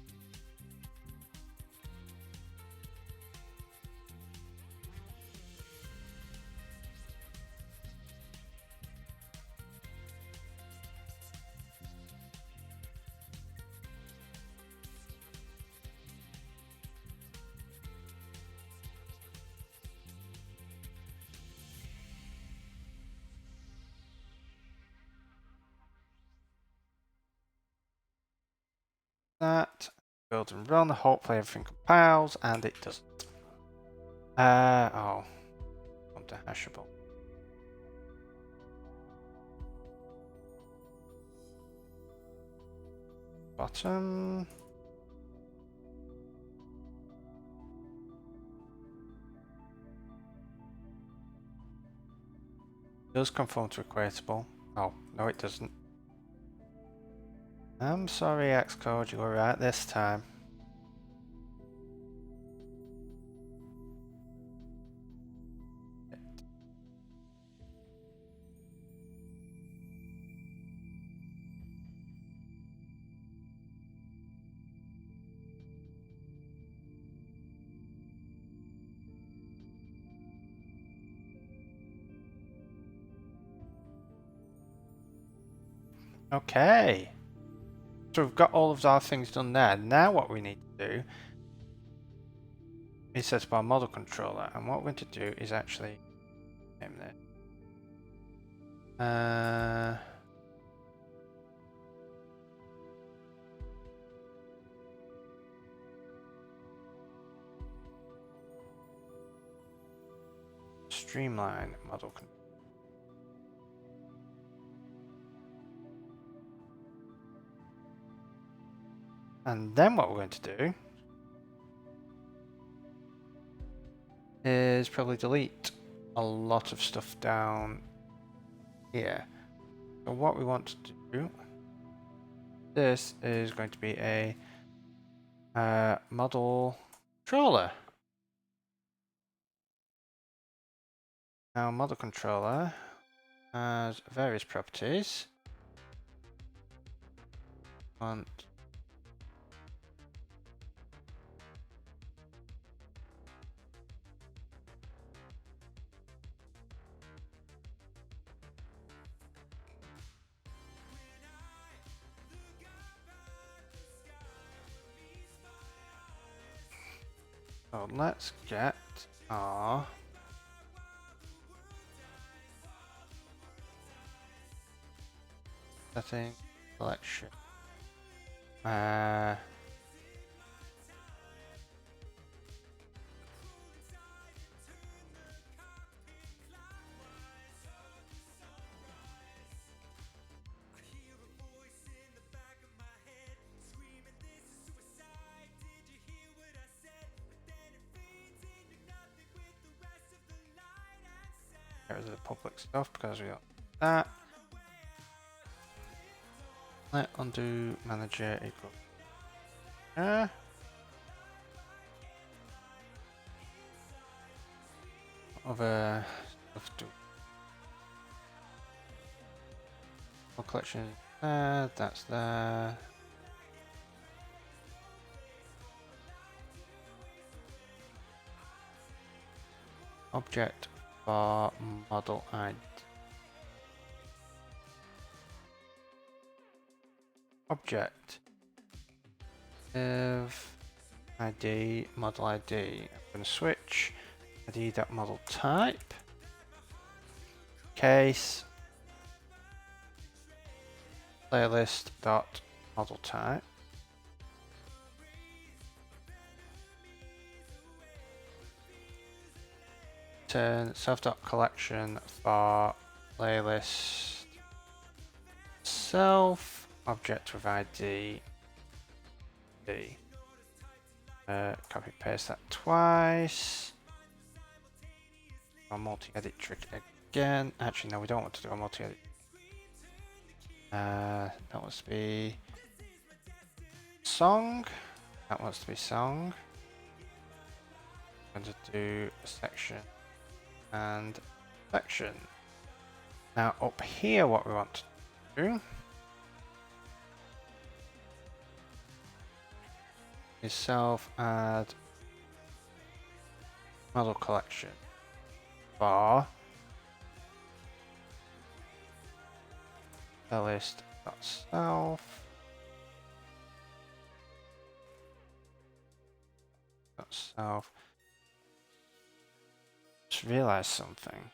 That, build and run, hopefully everything compiles, and it doesn't. Oh, come to hashable. Bottom. Does conform to equatable. Oh, no it doesn't. I'm sorry Xcode, you were right this time. Okay. So we've got all of our things done there. Now what we need to do is set up our model controller, and what we're going to do is actually name this. Streamline model controller. And then what we're going to do is probably delete a lot of stuff down here. So what we want to do, this is going to be a model controller. Now model controller has various properties. So let's get our setting selection. Get rid of the public stuff because we got that. Let undo manager equal. Other stuff to collection there, that's there. Object for model ID. Object if ID, model ID. I'm going to switch ID.model type, case, playlist.model type. Turn self.collection for playlist self, object with ID. Copy paste that twice. Our multi-edit trick again. Actually, no, we don't want to do a multi-edit. That wants to be song. That wants to be song. I'm going to do a section and section. Now up here, what we want to do is self add model collection for playlist.self .self. Just realized something.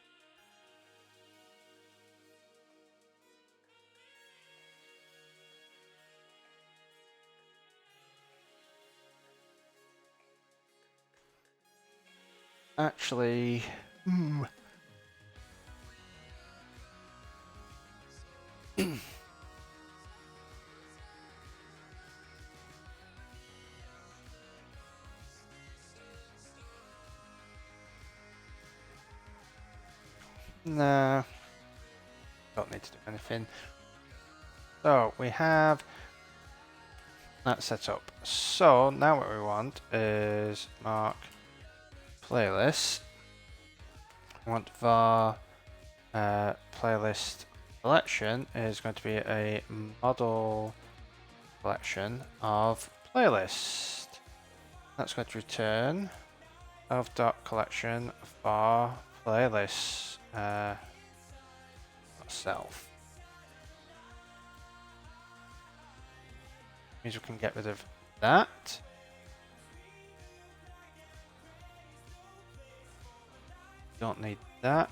Actually, no, don't need to do anything. So we have that set up. So now what we want is mark playlist. We want var playlist collection is going to be a model collection of playlist. That's going to return of.collection for playlist self. Means we can get rid of that. Don't need that.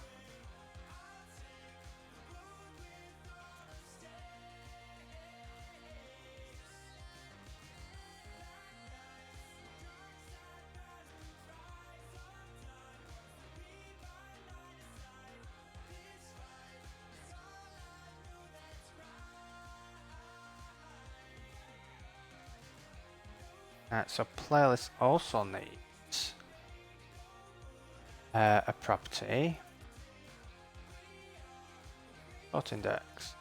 So playlist also needs a property dot index.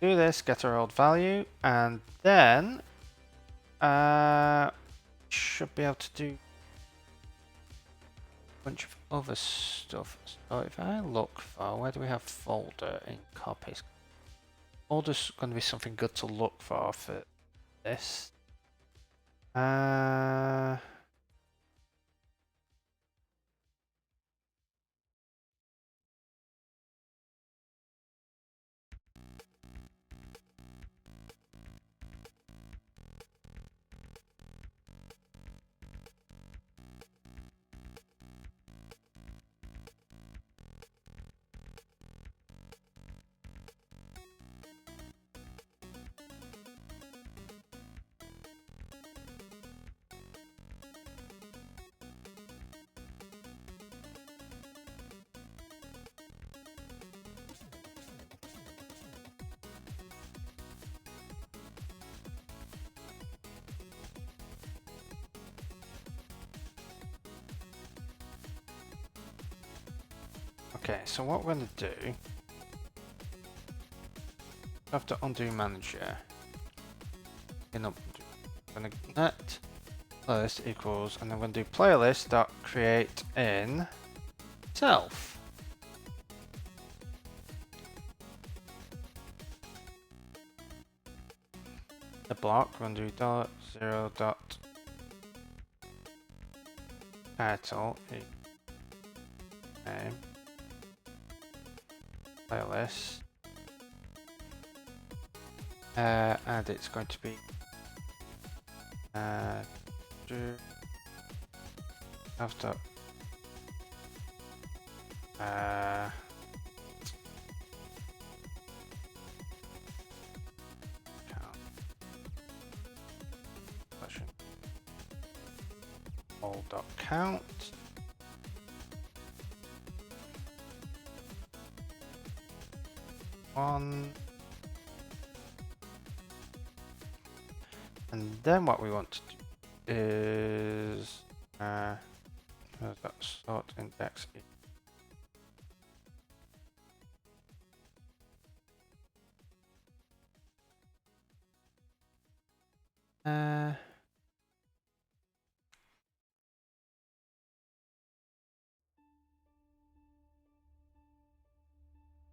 Do this, get our old value, and then should be able to do bunch of other stuff. So if I look for, where do we have folder in Coppice? Folder's going to be something good to look for this. Okay, so what we're going to do, after undo manager, going to net playlist equals, and then we're going to do playlist dot create in self. The block, we're going to do $0 title playlist, and it's going to be after all.count. And then what we want to do is where's that sort index?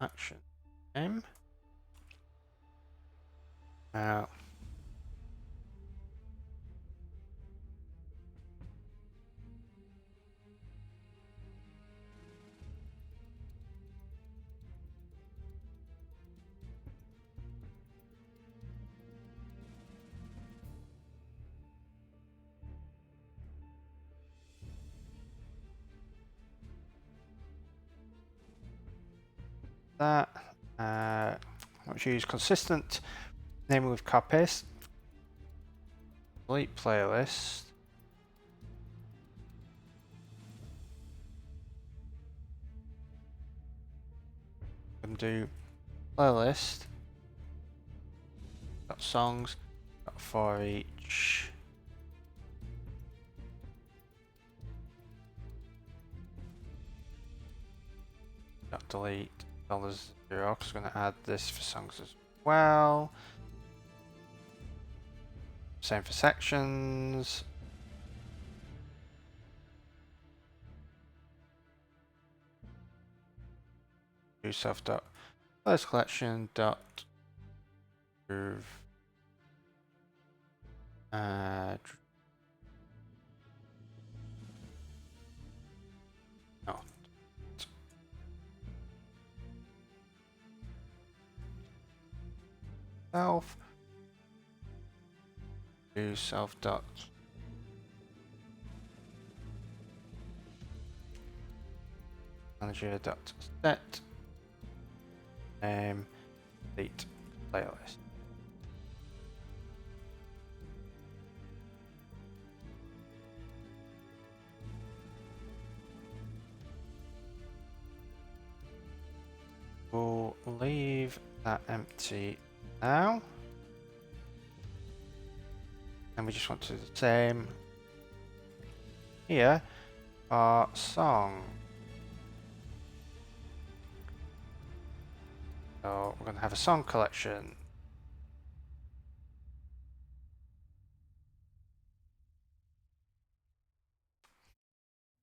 Action name. That let's use consistent naming with Coppice. Delete playlist. And do playlist. Got songs. Got for each. Got delete $0. I'm just going to add this for songs as well. Same for sections. Do self dot playlist collection dot groove no. Self do self dot manager dot set delete playlist. We'll leave that empty now. And we just want to do the same here. Our song. So we're going to have a song collection.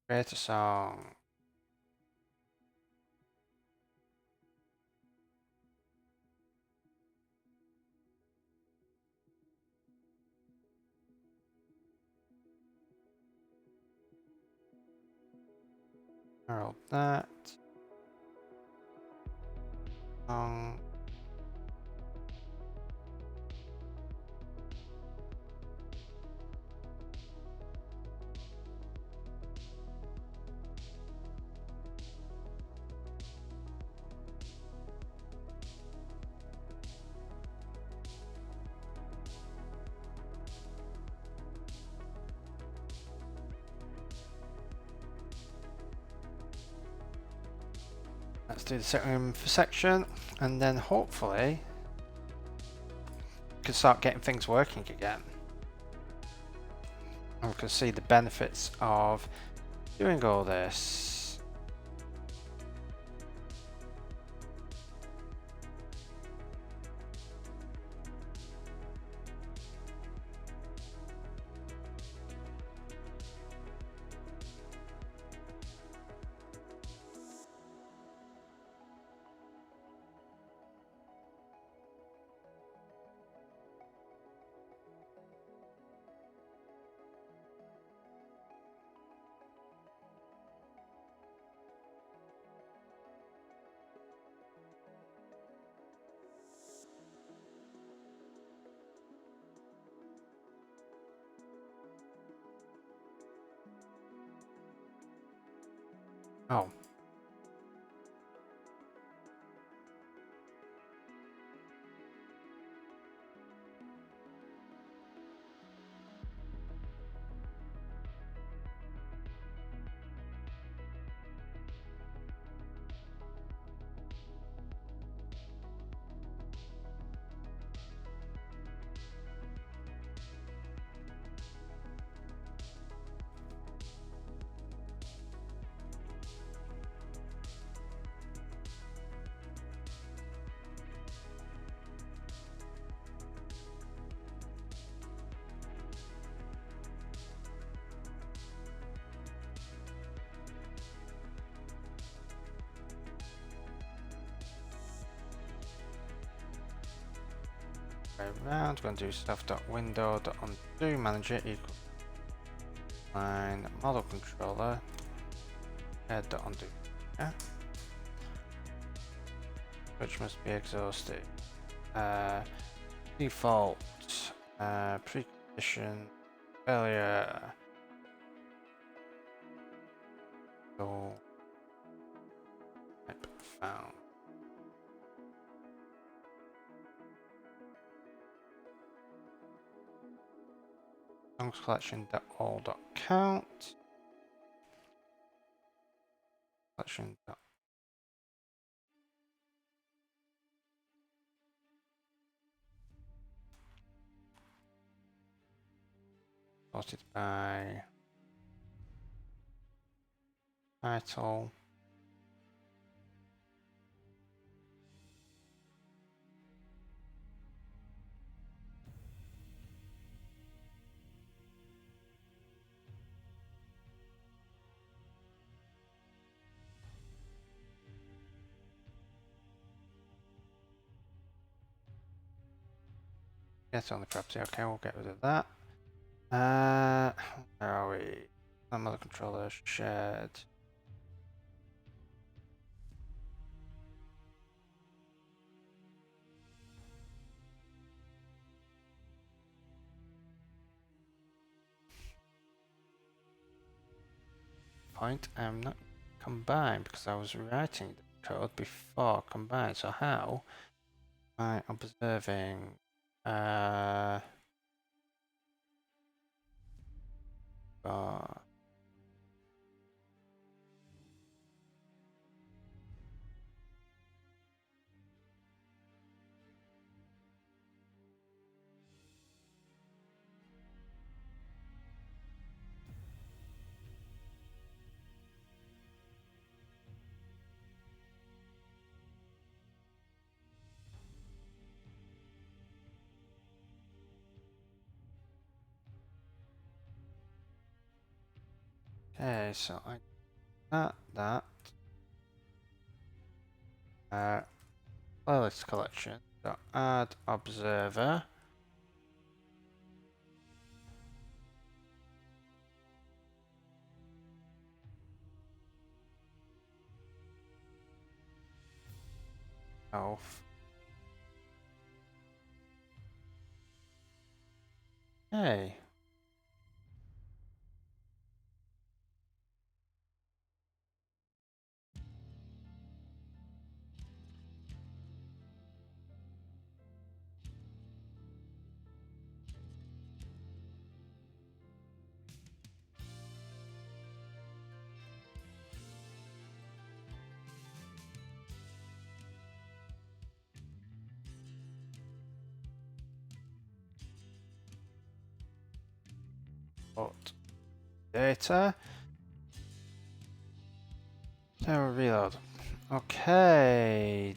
Create a song. Herald that. Let's do the second for section, and then hopefully we can start getting things working again. And we can see the benefits of doing all this. Oh. Around, we're going to do stuff.window.undo manager equals line model controller head.undo, yeah, which must be exhausted. Default precondition failure. So type found. Songs collection.all.count. Collection. Sorted by title. Yes, on the property. Okay, we'll get rid of that. Where are we? Another controller shared. Point. I'm not combined because I was writing the code before combined. So how am I observing? Okay, so I that playlist collection. So add observer. Health. Hey. Put data. Tower reload. Okay.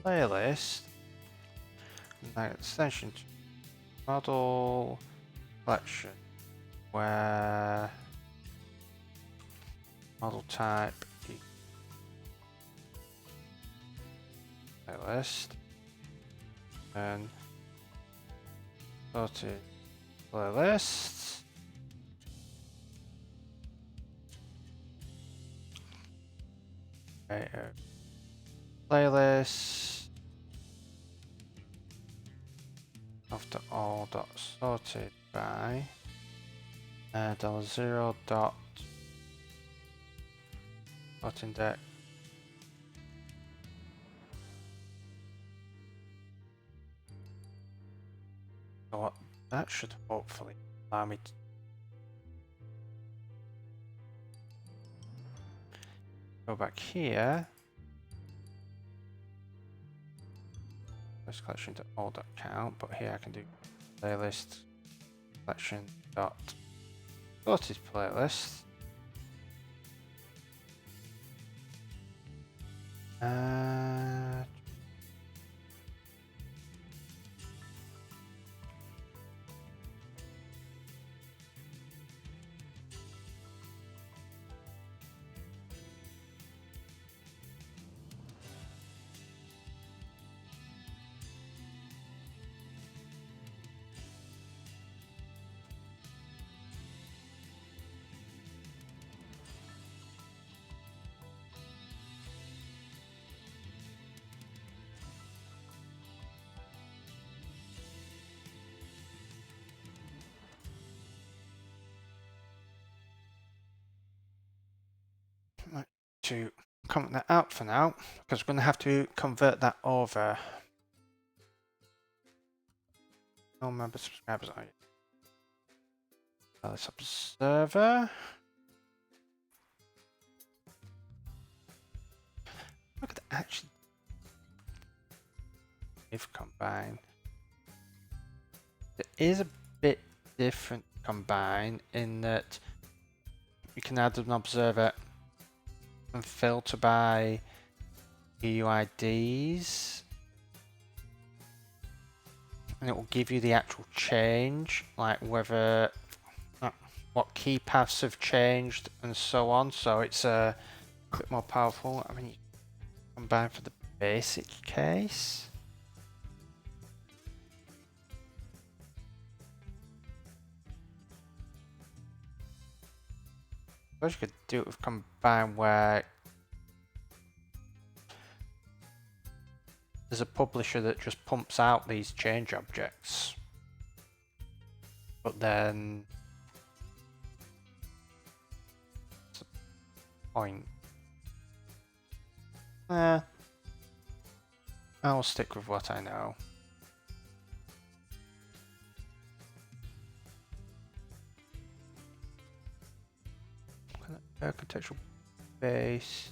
Playlist. Now extension to model collection where model type playlist and sorted playlists. Okay, playlist after all dot sorted by $0 dot dot index. So what that should hopefully allow me to go back here. This collection to all dot count, but here I can do playlist collection dot sorted playlist. To comment that out for now, because we're going to have to convert that over. No member subscribers on this observer. Look at actually if combine. It is a bit different combine in that you can add an observer and filter by UIDs, and it will give you the actual change, like whether what key paths have changed and so on. So it's a bit more powerful. I mean, you combine for the basic case. I suppose you could do it with combine where there's a publisher that just pumps out these change objects, but then what's the point? I'll stick with what I know. Architectural base.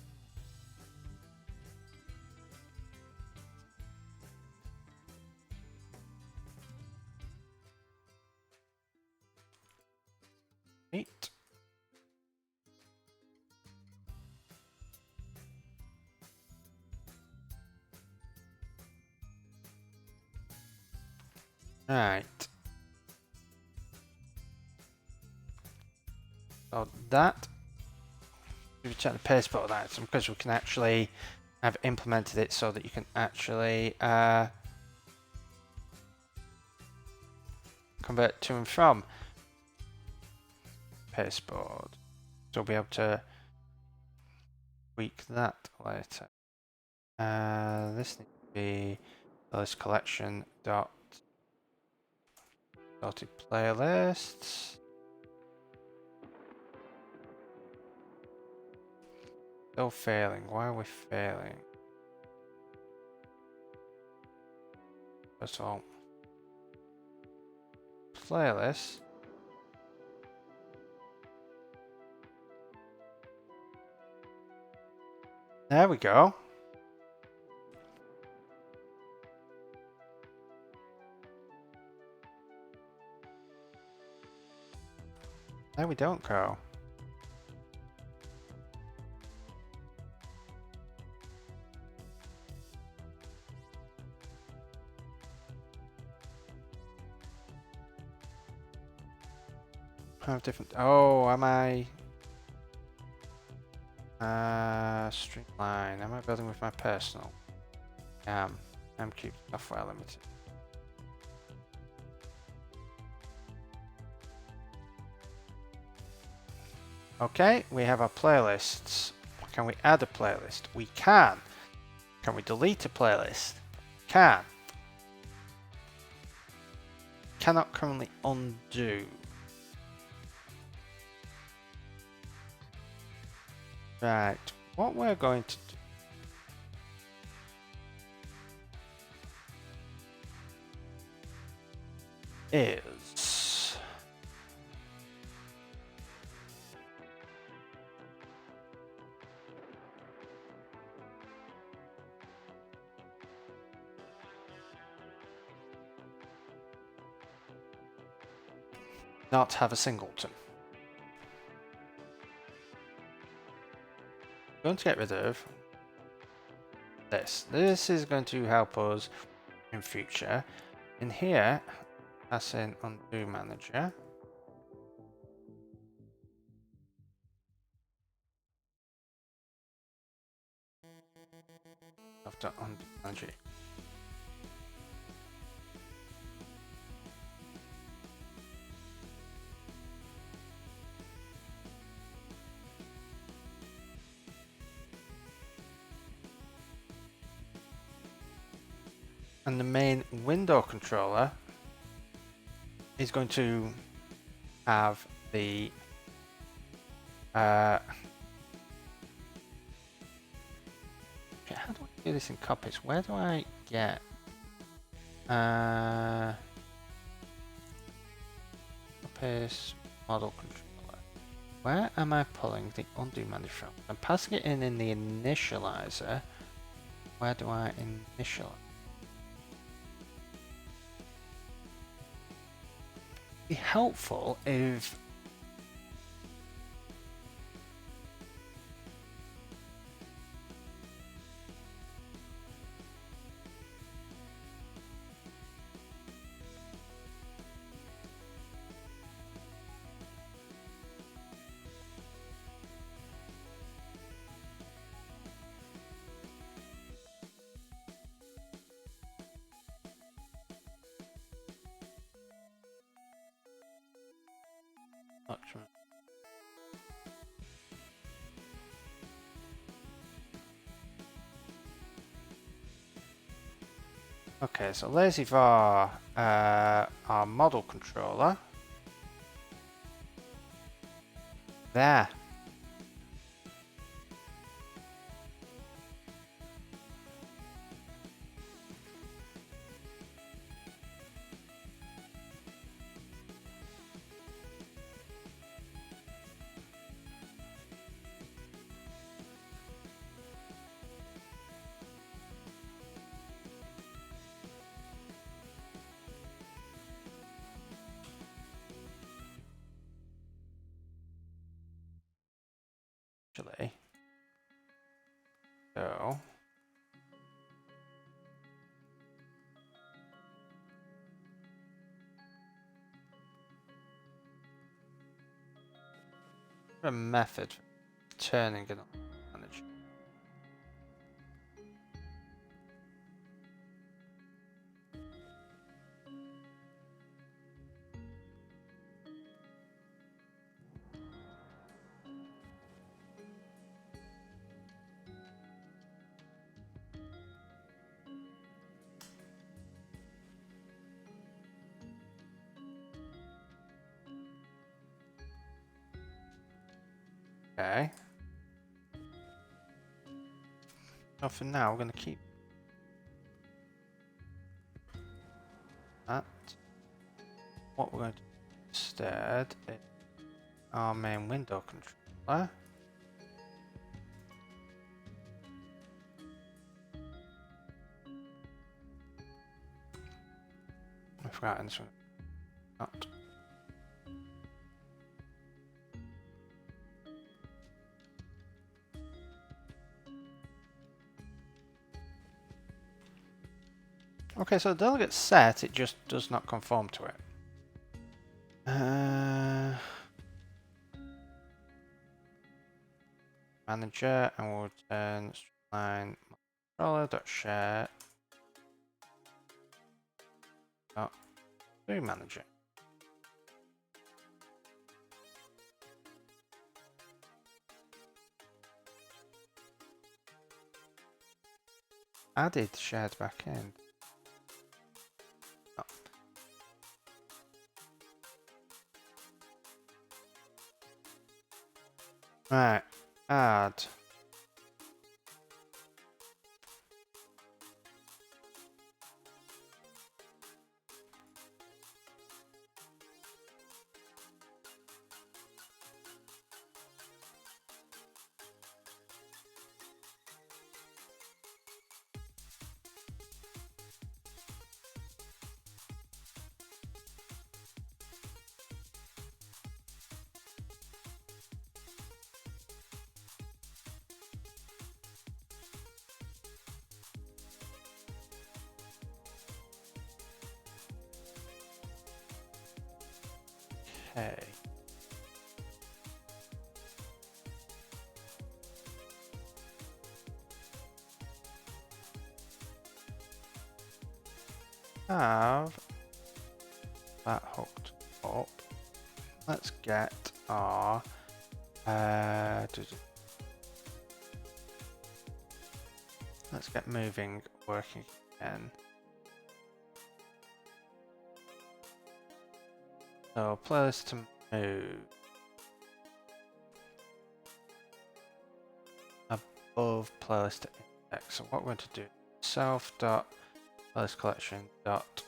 Neat. Right. So that. If you check the pasteboard item, because we can actually have implemented it so that you can actually convert to and from pasteboard. So we'll be able to tweak that later. This needs to be list collection dot sorted playlists. Still failing. Why are we failing? First of all, playlist. There we go. There we don't go. Have different. Oh, am I? Streamline. Am I building with my personal? I'm Cube Software Limited. Okay, we have our playlists. Can we add a playlist? We can. Can we delete a playlist? Can. Cannot currently undo. Right, what we're going to do is not have a singleton. I'm going to get rid of this. This is going to help us in future. In here, pass in undo manager. After undo manager. And the main window controller is going to have the okay, how do I do this in Coppice? Where do I get Coppice model controller? Where am I pulling the undo manager from? I'm passing it in the initializer. Where do I initialize? It'd be helpful if okay, so lazy var our model controller. There. Actually, so a method for turning it on manager. Okay. So for now, we're going to keep that. What we're going to do instead is our main window controller. I forgot this one. Not. Okay, so the delegate set, it just does not conform to it. Manager, and we'll return streamline controller.share do manager. added shared backend. Oh. Right, add. Okay. Have that hooked up. Let's get our let's get moving working again. So playlist to move above playlist to index. So what we're going to do, self dot playlist collection dot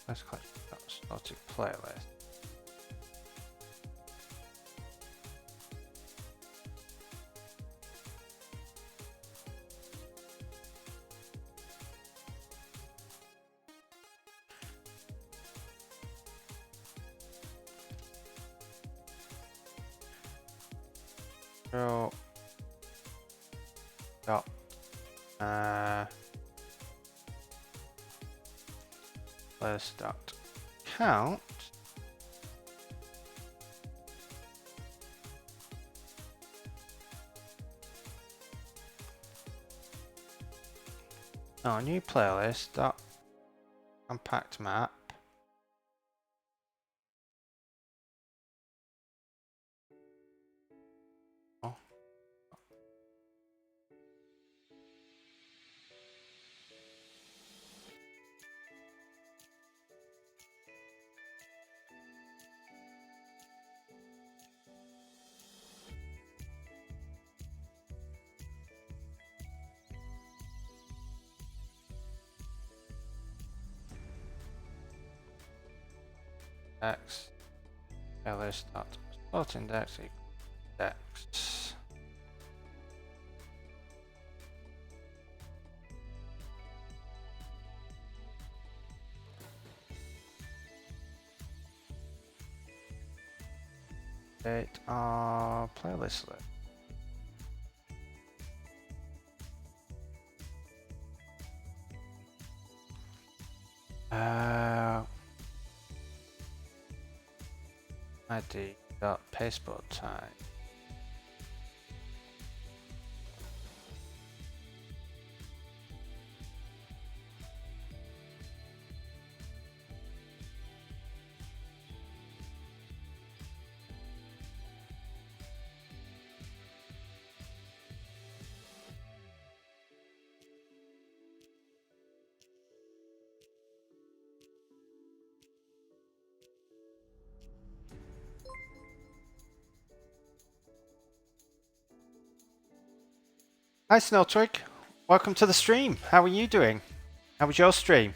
playlist collection dot sorted playlist. Dot playlist dot count new playlist dot compact map index playlist dot sort index index. Update our playlist list. ID dot pasteboard type. Hi Snowtwig, welcome to the stream. How are you doing? How was your stream?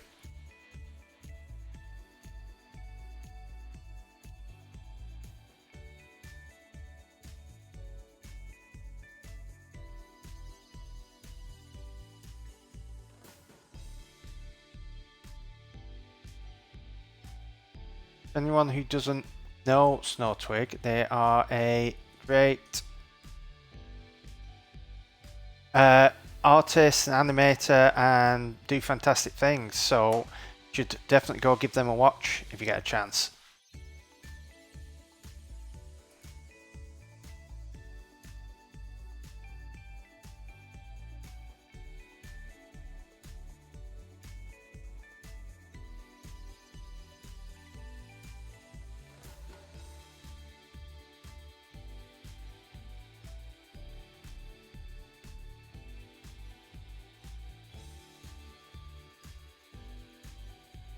Anyone who doesn't know Snowtwig, they are a great artist and animator and do fantastic things, so you should definitely go give them a watch if you get a chance.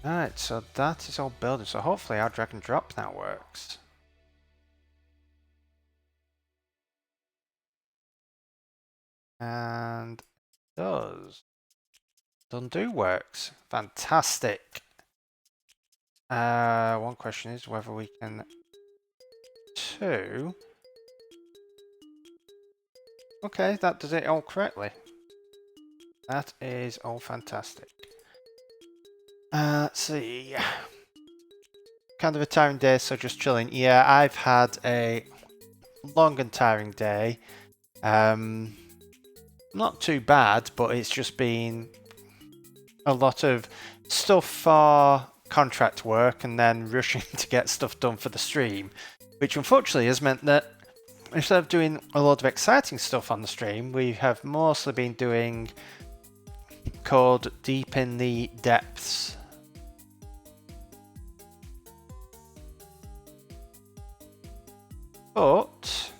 Right, so that is all building. So hopefully our drag and drop now works. And it does. Undo works. Fantastic. One question is whether we can two. Okay, that does it all correctly. That is all fantastic. Let's see. Kind of a tiring day, so just chilling. Yeah, I've had a long and tiring day. Not too bad, but it's just been a lot of stuff for contract work and then rushing to get stuff done for the stream, which unfortunately has meant that instead of doing a lot of exciting stuff on the stream, we have mostly been doing code deep in the depths. But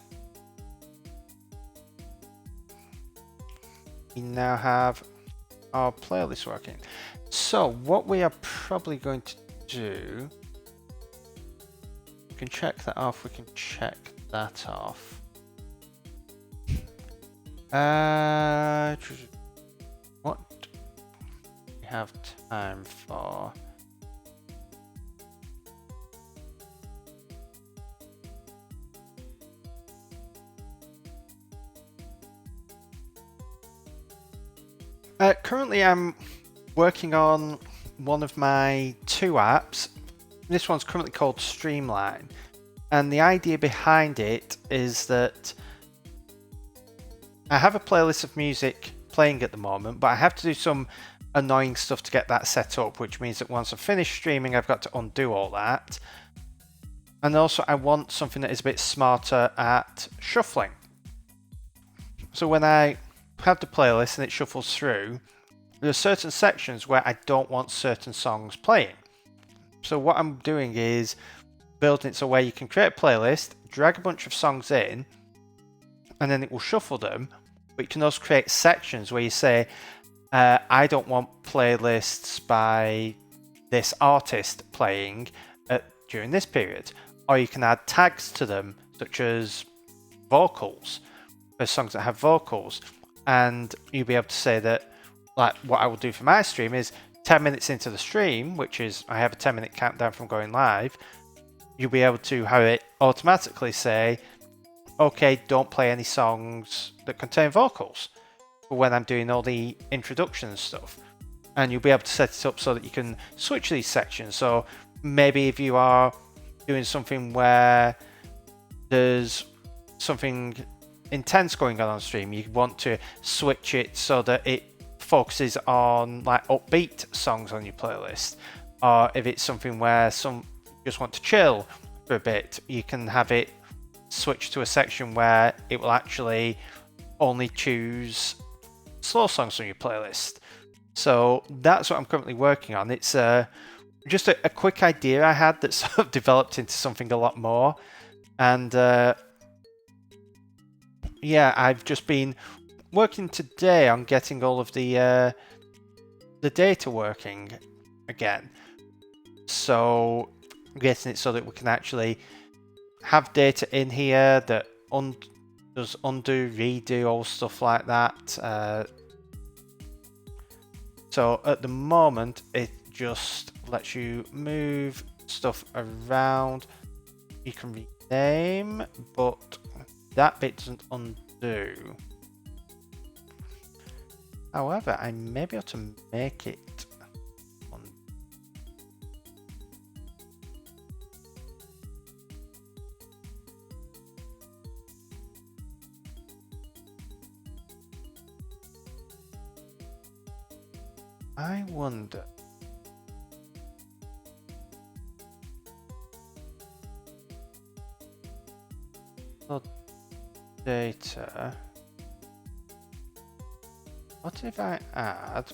we now have our playlist working. So what we are probably going to do, we can check that off, we can check that off. What do we have time for? Currently I'm working on one of my two apps. This one's currently called Streamline, and the idea behind it is that I have a playlist of music playing at the moment, but I have to do some annoying stuff to get that set up, which means that once I've finished streaming I've got to undo all that. And also I want something that is a bit smarter at shuffling. So when I have the playlist and it shuffles through, there are certain sections where I don't want certain songs playing. So what I'm doing is building it so where you can create a playlist, drag a bunch of songs in, and then it will shuffle them. But you can also create sections where you say, I don't want playlists by this artist playing during this period. Or you can add tags to them, such as vocals. There's songs that have vocals. And you'll be able to say that, like what I will do for my stream is 10 minutes into the stream, which is I have a 10-minute countdown from going live, you'll be able to have it automatically say, okay, don't play any songs that contain vocals for when I'm doing all the introduction stuff. And you'll be able to set it up so that you can switch these sections. So maybe if you are doing something where there's something intense going on stream, you want to switch it so that it focuses on like upbeat songs on your playlist. Or if it's something where some just want to chill for a bit, you can have it switch to a section where it will actually only choose slow songs from your playlist. So that's what I'm currently working on. It's just a quick idea I had that sort of developed into something a lot more. And yeah, I've just been working today on getting all of the data working again. So getting it so that we can actually have data in here that does undo, redo, all stuff like that. So at the moment, it just lets you move stuff around. You can rename, but that bit doesn't undo. However, I may be able to make it undo. I wonder. Data. What if I add?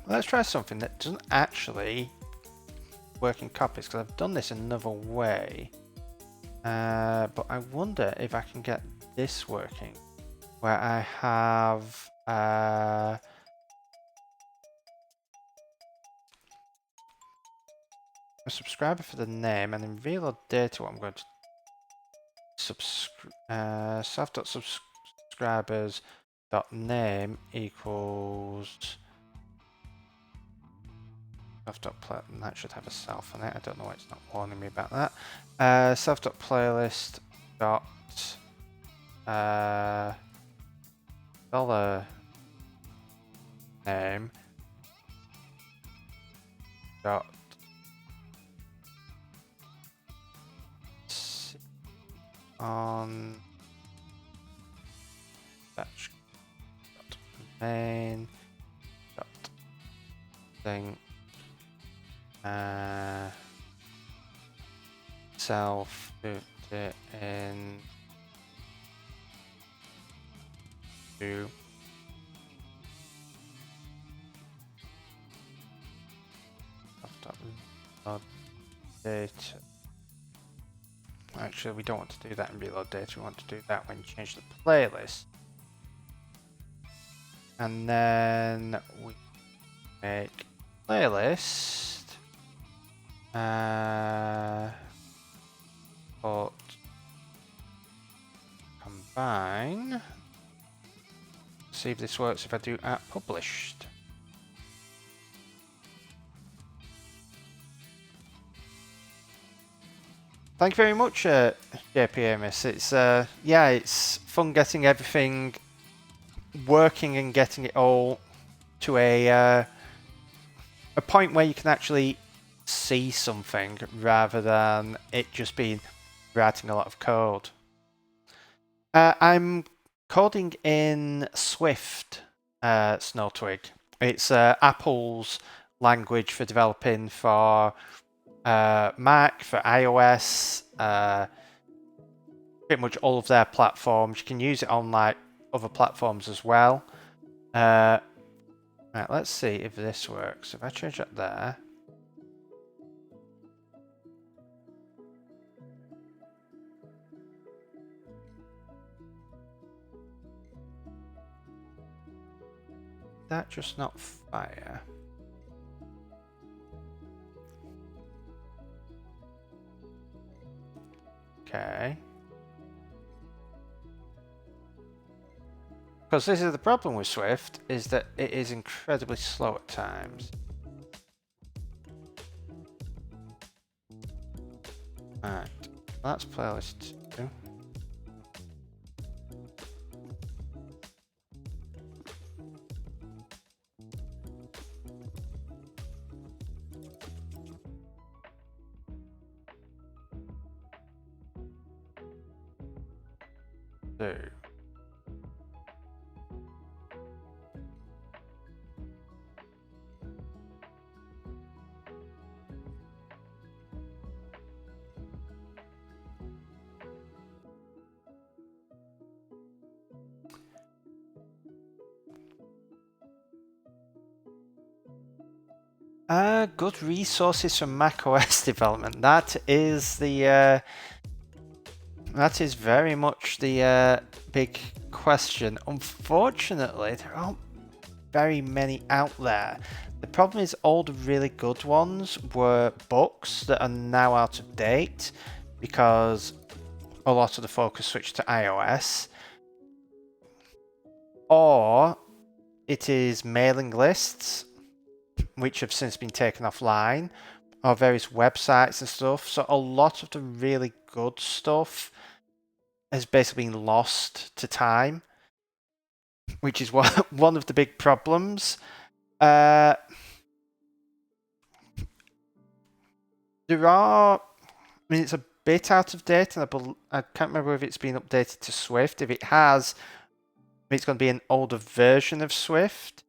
Let's try something that doesn't actually work in Coppice, because I've done this another way. But I wonder if I can get this working, where I have a subscriber for the name, and in reload data, what I'm going to self.subscribers.name equals self.play, and that should have a self on it. I don't know why it's not warning me about that. Self.playlist dot dollar name dot on batch dot main dot thing self put it in to data. Actually, we don't want to do that in reload data. We want to do that when you change the playlist. And then we make playlist but combine. See if this works if I do @published. Thank you very much, JP Amos. It's yeah, it's fun getting everything working and getting it all to a point where you can actually see something rather than it just being writing a lot of code. I'm coding in Swift, Snowtwig. It's Apple's language for developing for Mac, for iOS, pretty much all of their platforms. You can use it on like other platforms as well. Right, let's see if this works. If I change that there. That just not fire. Okay. Because this is the problem with Swift, is that it is incredibly slow at times. Alright, that's playlist 2. Good resources for macOS development. That is the that is very much the big question. Unfortunately, there aren't very many out there. The problem is all the really good ones were books that are now out of date because a lot of the focus switched to iOS, or it is mailing lists which have since been taken offline, or various websites and stuff. So a lot of the really good stuff has basically been lost to time, which is one of the big problems. There are, I mean, it's a bit out of date, and I can't remember if it's been updated to Swift. If it has, it's going to be an older version of Swift.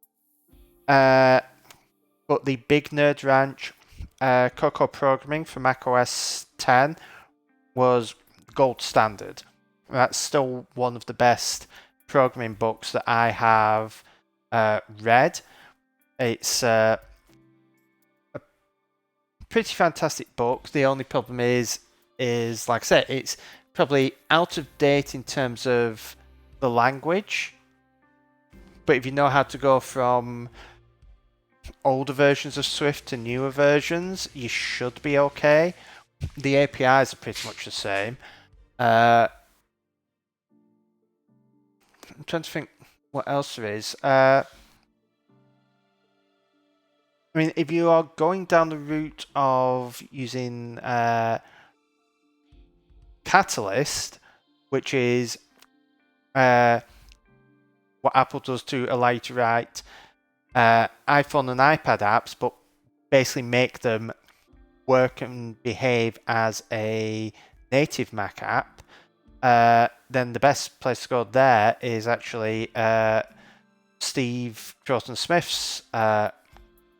But the Big Nerd Ranch Cocoa programming for macOS 10 was gold standard. That's still one of the best programming books that I have read. It's a pretty fantastic book. The only problem is like I said, it's probably out of date in terms of the language. But if you know how to go from older versions of Swift to newer versions, you should be okay. The APIs are pretty much the same. I'm trying to think what else there is. I mean, if you are going down the route of using Catalyst, which is what Apple does to allow you to write iPhone and iPad apps, but basically make them work and behave as a native Mac app, then the best place to go there is actually Steve Troughton-Smith's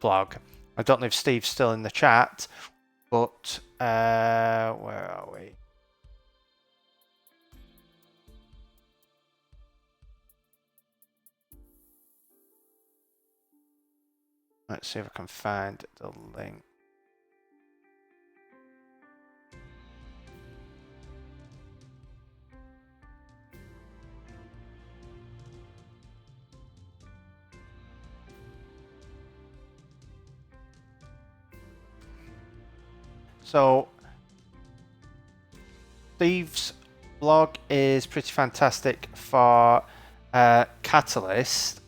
blog. I don't know if Steve's still in the chat, but where are we? Let's see if I can find the link. So Steve's blog is pretty fantastic for Catalyst.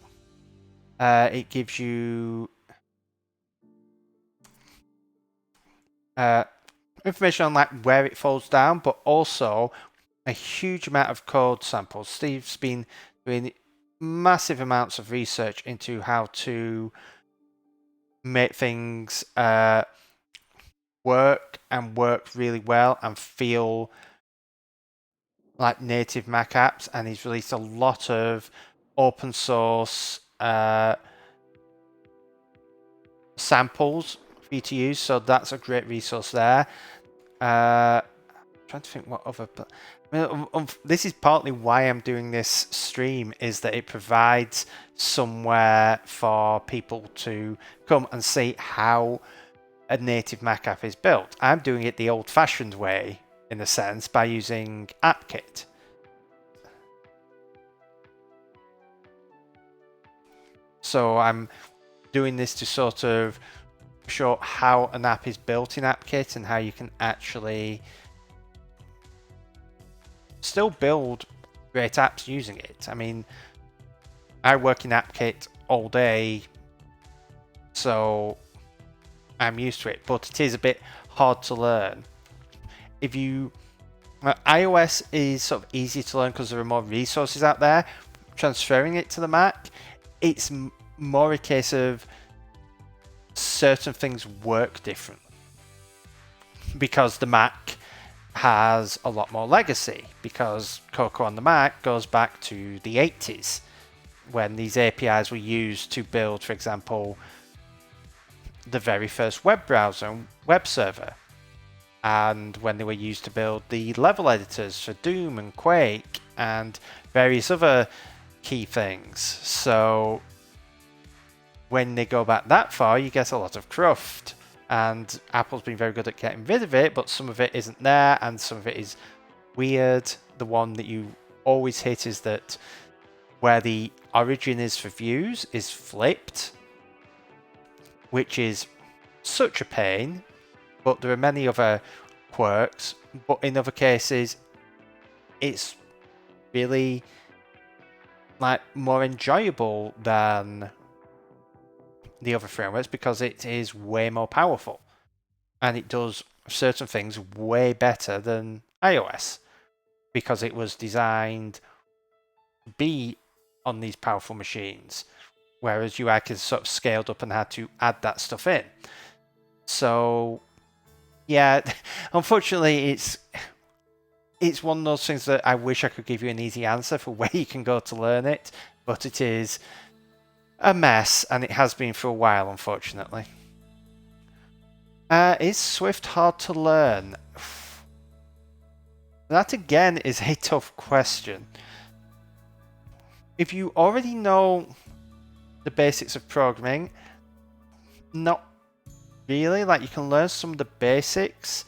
It gives you information on like where it falls down, but also a huge amount of code samples. Steve's been doing massive amounts of research into how to make things work and work really well and feel like native Mac apps, and he's released a lot of open source samples for you to use, so that's a great resource there. I'm trying to think what other... this is partly why I'm doing this stream, is that it provides somewhere for people to come and see how a native Mac app is built. I'm doing it the old-fashioned way, in a sense, by using AppKit. So I'm doing this to sort of show how an app is built in AppKit and how you can actually still build great apps using it. I mean, I work in AppKit all day, so I'm used to it, but it is a bit hard to learn. If you... iOS is sort of easy to learn because there are more resources out there. Transferring it to the Mac, it's more a case of certain things work different because the Mac has a lot more legacy, because Cocoa on the Mac goes back to the 80s when these APIs were used to build, for example, the very first web browser and web server, and when they were used to build the level editors for Doom and Quake and various other key things. So when they go back that far, you get a lot of cruft, and Apple's been very good at getting rid of it, but some of it isn't there and some of it is weird. The one that you always hit is that where the origin is for views is flipped, which is such a pain, but there are many other quirks. But in other cases, it's really like more enjoyable than the other frameworks because it is way more powerful and it does certain things way better than iOS because it was designed to be on these powerful machines, whereas UI is sort of scaled up and had to add that stuff in. So yeah, unfortunately it's one of those things that I wish I could give you an easy answer for where you can go to learn it, but it is a mess, and it has been for a while, unfortunately. Is Swift hard to learn? That again is a tough question. If you already know the basics of programming, not really. Like, you can learn some of the basics.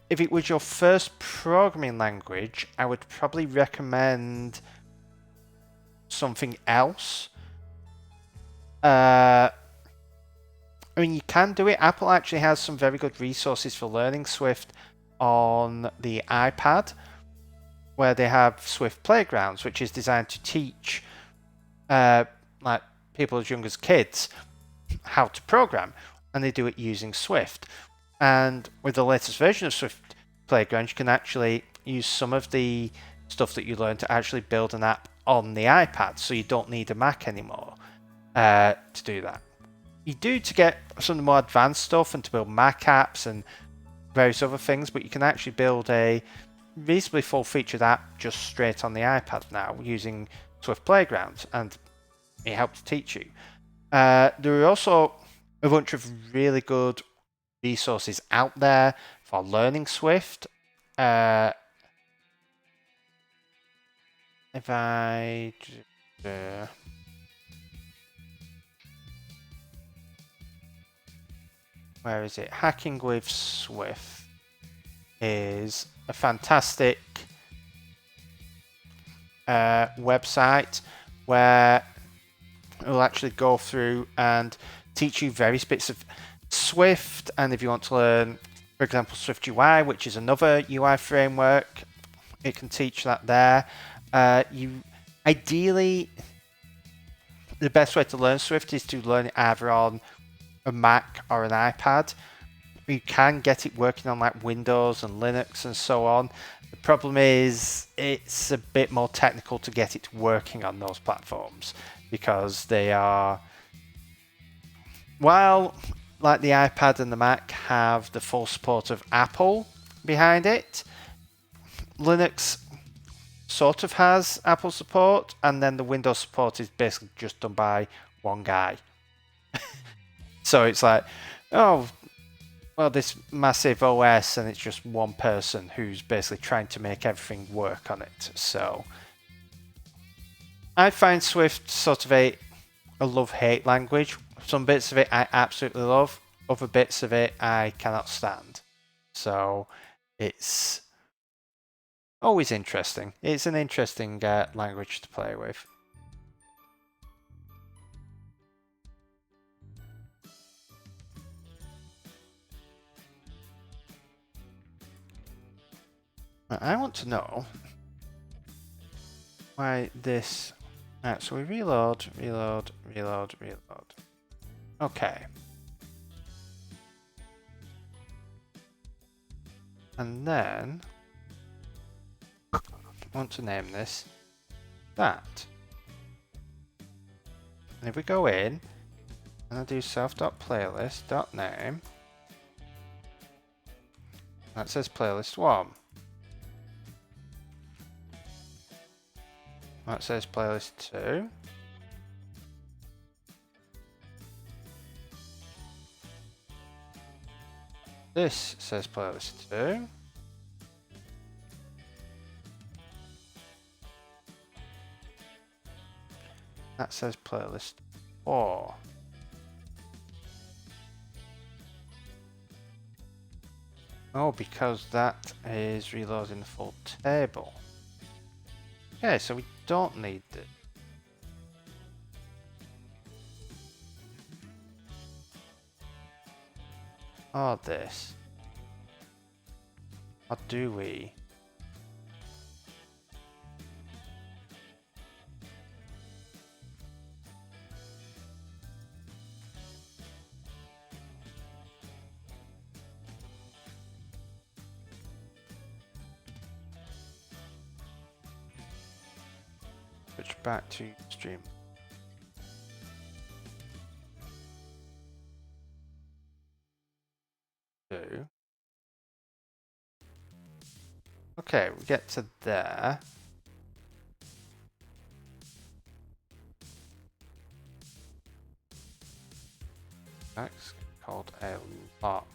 If it was your first programming language, I would probably recommend something else. I mean, you can do it. Apple actually has some very good resources for learning Swift on the iPad, where they have Swift Playgrounds, which is designed to teach like people as young as kids how to program, and they do it using Swift. And with the latest version of Swift Playground, you can actually use some of the stuff that you learn to actually build an app on the iPad, so you don't need a Mac anymore to do that. You do to get some of the more advanced stuff and to build Mac apps and various other things, but you can actually build a reasonably full-featured app just straight on the iPad now using Swift Playground, and it helps teach you. There are also a bunch of really good resources out there for learning Swift. If I where is it? Hacking with Swift is a fantastic website where it will actually go through and teach you various bits of Swift. And if you want to learn, for example, Swift UI, which is another UI framework, it can teach that there. Ideally, the best way to learn Swift is to learn it either on a Mac or an iPad. You can get it working on like Windows and Linux and so on. The problem is it's a bit more technical to get it working on those platforms, because they are, while like the iPad and the Mac have the full support of Apple behind it, Linux sort of has Apple support, and then the Windows support is basically just done by one guy. So it's like, oh, well, this massive OS, and it's just one person who's basically trying to make everything work on it. So I find Swift sort of a love-hate language. Some bits of it I absolutely love, other bits of it I cannot stand. So it's always interesting. It's an interesting language to play with. I want to know why this... Right, so we reload. Okay. And then I want to name this that. And if we go in and I do self.playlist.name, that says playlist 1. That says playlist 2. This says playlist 2. That says playlist 4. Oh, because that is reloading the full table. Okay, so we don't need it. Or this. Or do we? Switch back to stream. Okay, we get to there. That's called a lot.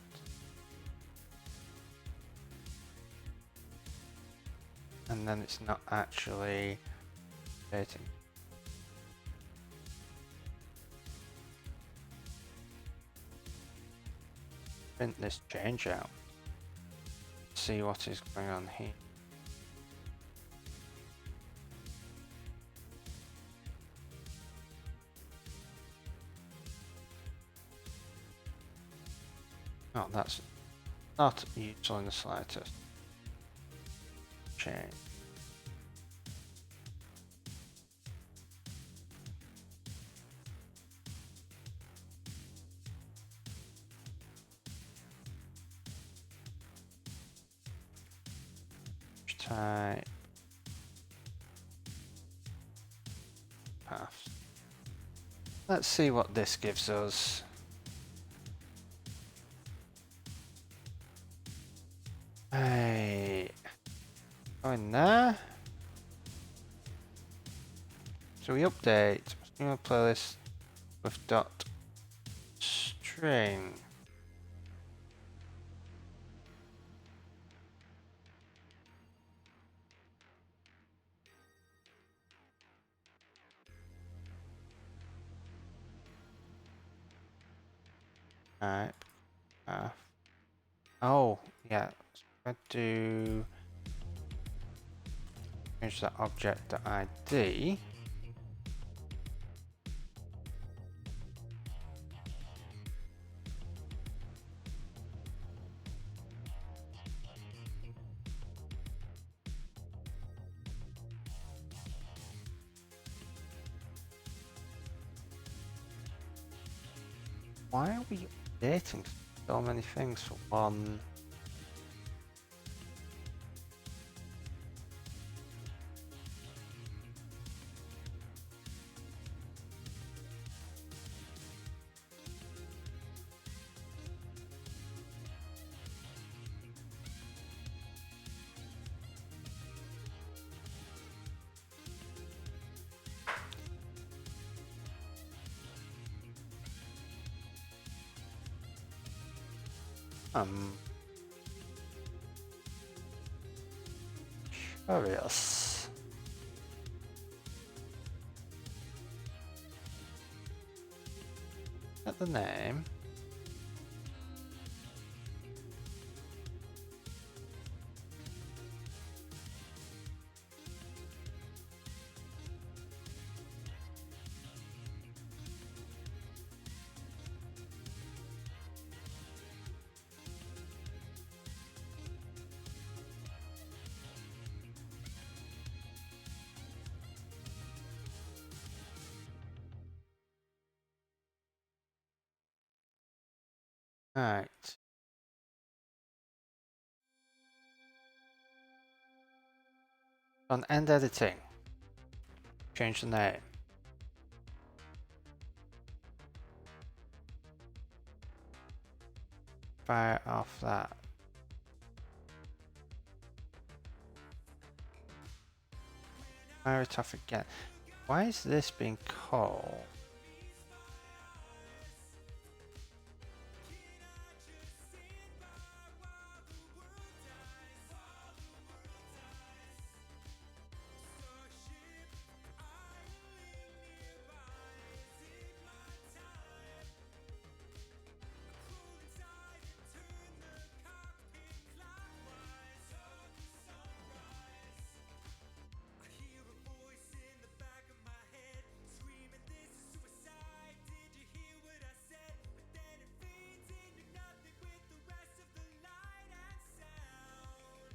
And then it's not actually dating. Print this change out. See what is going on here. Oh, that's not useful in the slightest. Change. Type. Path. Let's see what this gives us. Hey, go in there. So we update Streamline playlist with dot string. Alright. Oh, yeah. So I do change that object.id. Why are we updating so many things for one? Curious. At the name. Right. On end editing, change the name. Fire off that. Fire it off again. Why is this being called?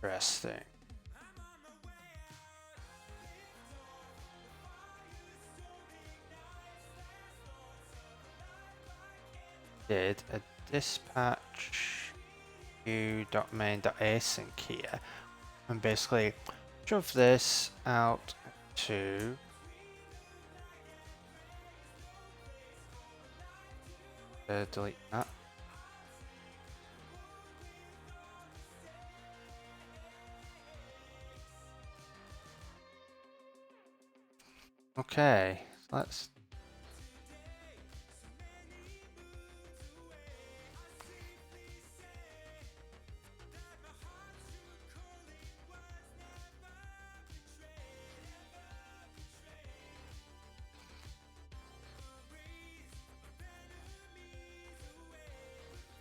Interesting. Did a dispatch u.main.async here and basically shove this out to delete that. Okay, let's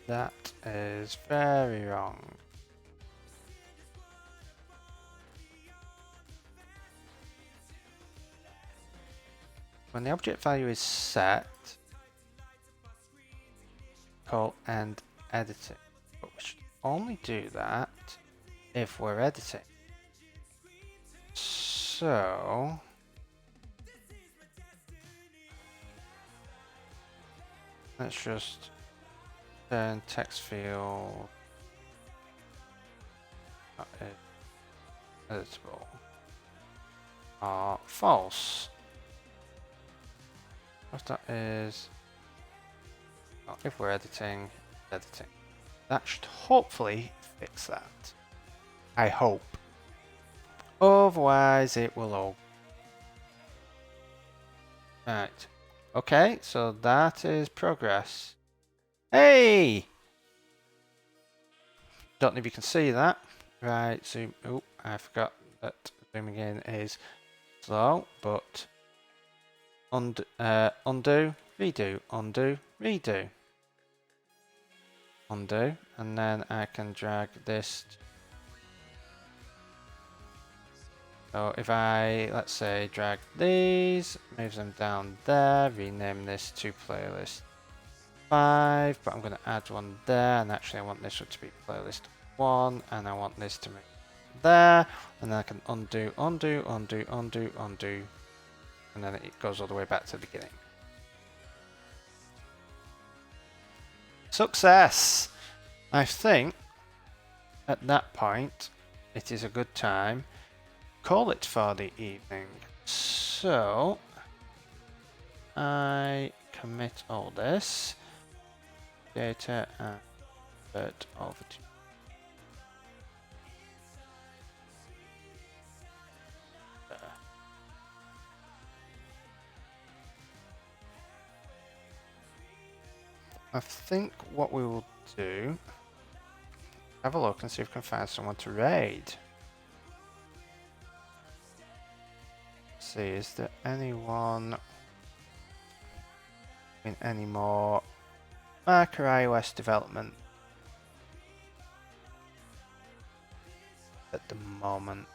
that is very wrong. When the object value is set, call end editing. But we should only do that if we're editing. So let's just turn text field editable or false. What that is, well, if we're editing. That should hopefully fix that. I hope. Otherwise it will all. Right. Okay, so that is progress. Hey! Don't know if you can see that. Right, zoom. Oh, I forgot that zooming in is slow, but undo, redo, undo, redo. Undo, and then I can drag this. So if I, let's say, drag these, move them down there, rename this to playlist 5, but I'm going to add one there, and actually I want this one to be playlist 1, and I want this to be there, and then I can undo, undo, undo, undo, undo, and then it goes all the way back to the beginning. Success! I think at that point it is a good time call it for the evening. So I commit all this data and convert over to there. I think what we will do, have a look and see if we can find someone to raid. See, is there anyone in any more marker iOS development at the moment?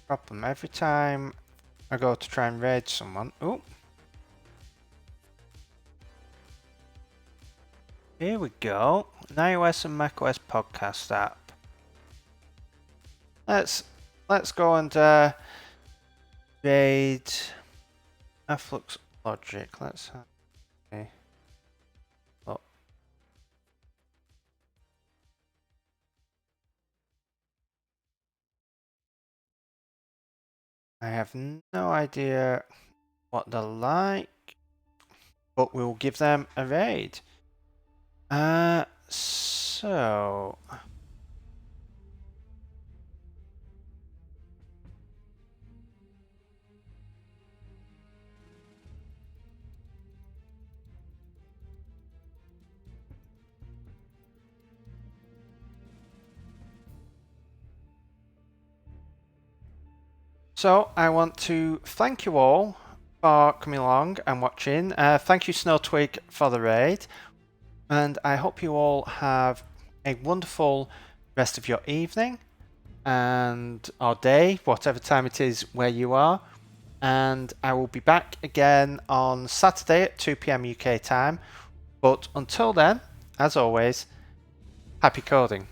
Problem, every time I go to try and raid someone, oh, here we go, an iOS and macOS podcast app. Let's go and raid Afflux Logic. Let's okay. Look. I have no idea what they're like, but we'll give them a raid. So I want to thank you all for coming along and watching. Thank you, Snowtwig, for the raid. And I hope you all have a wonderful rest of your evening and or day, whatever time it is where you are. And I will be back again on Saturday at 2 PM UK time. But until then, as always, happy coding.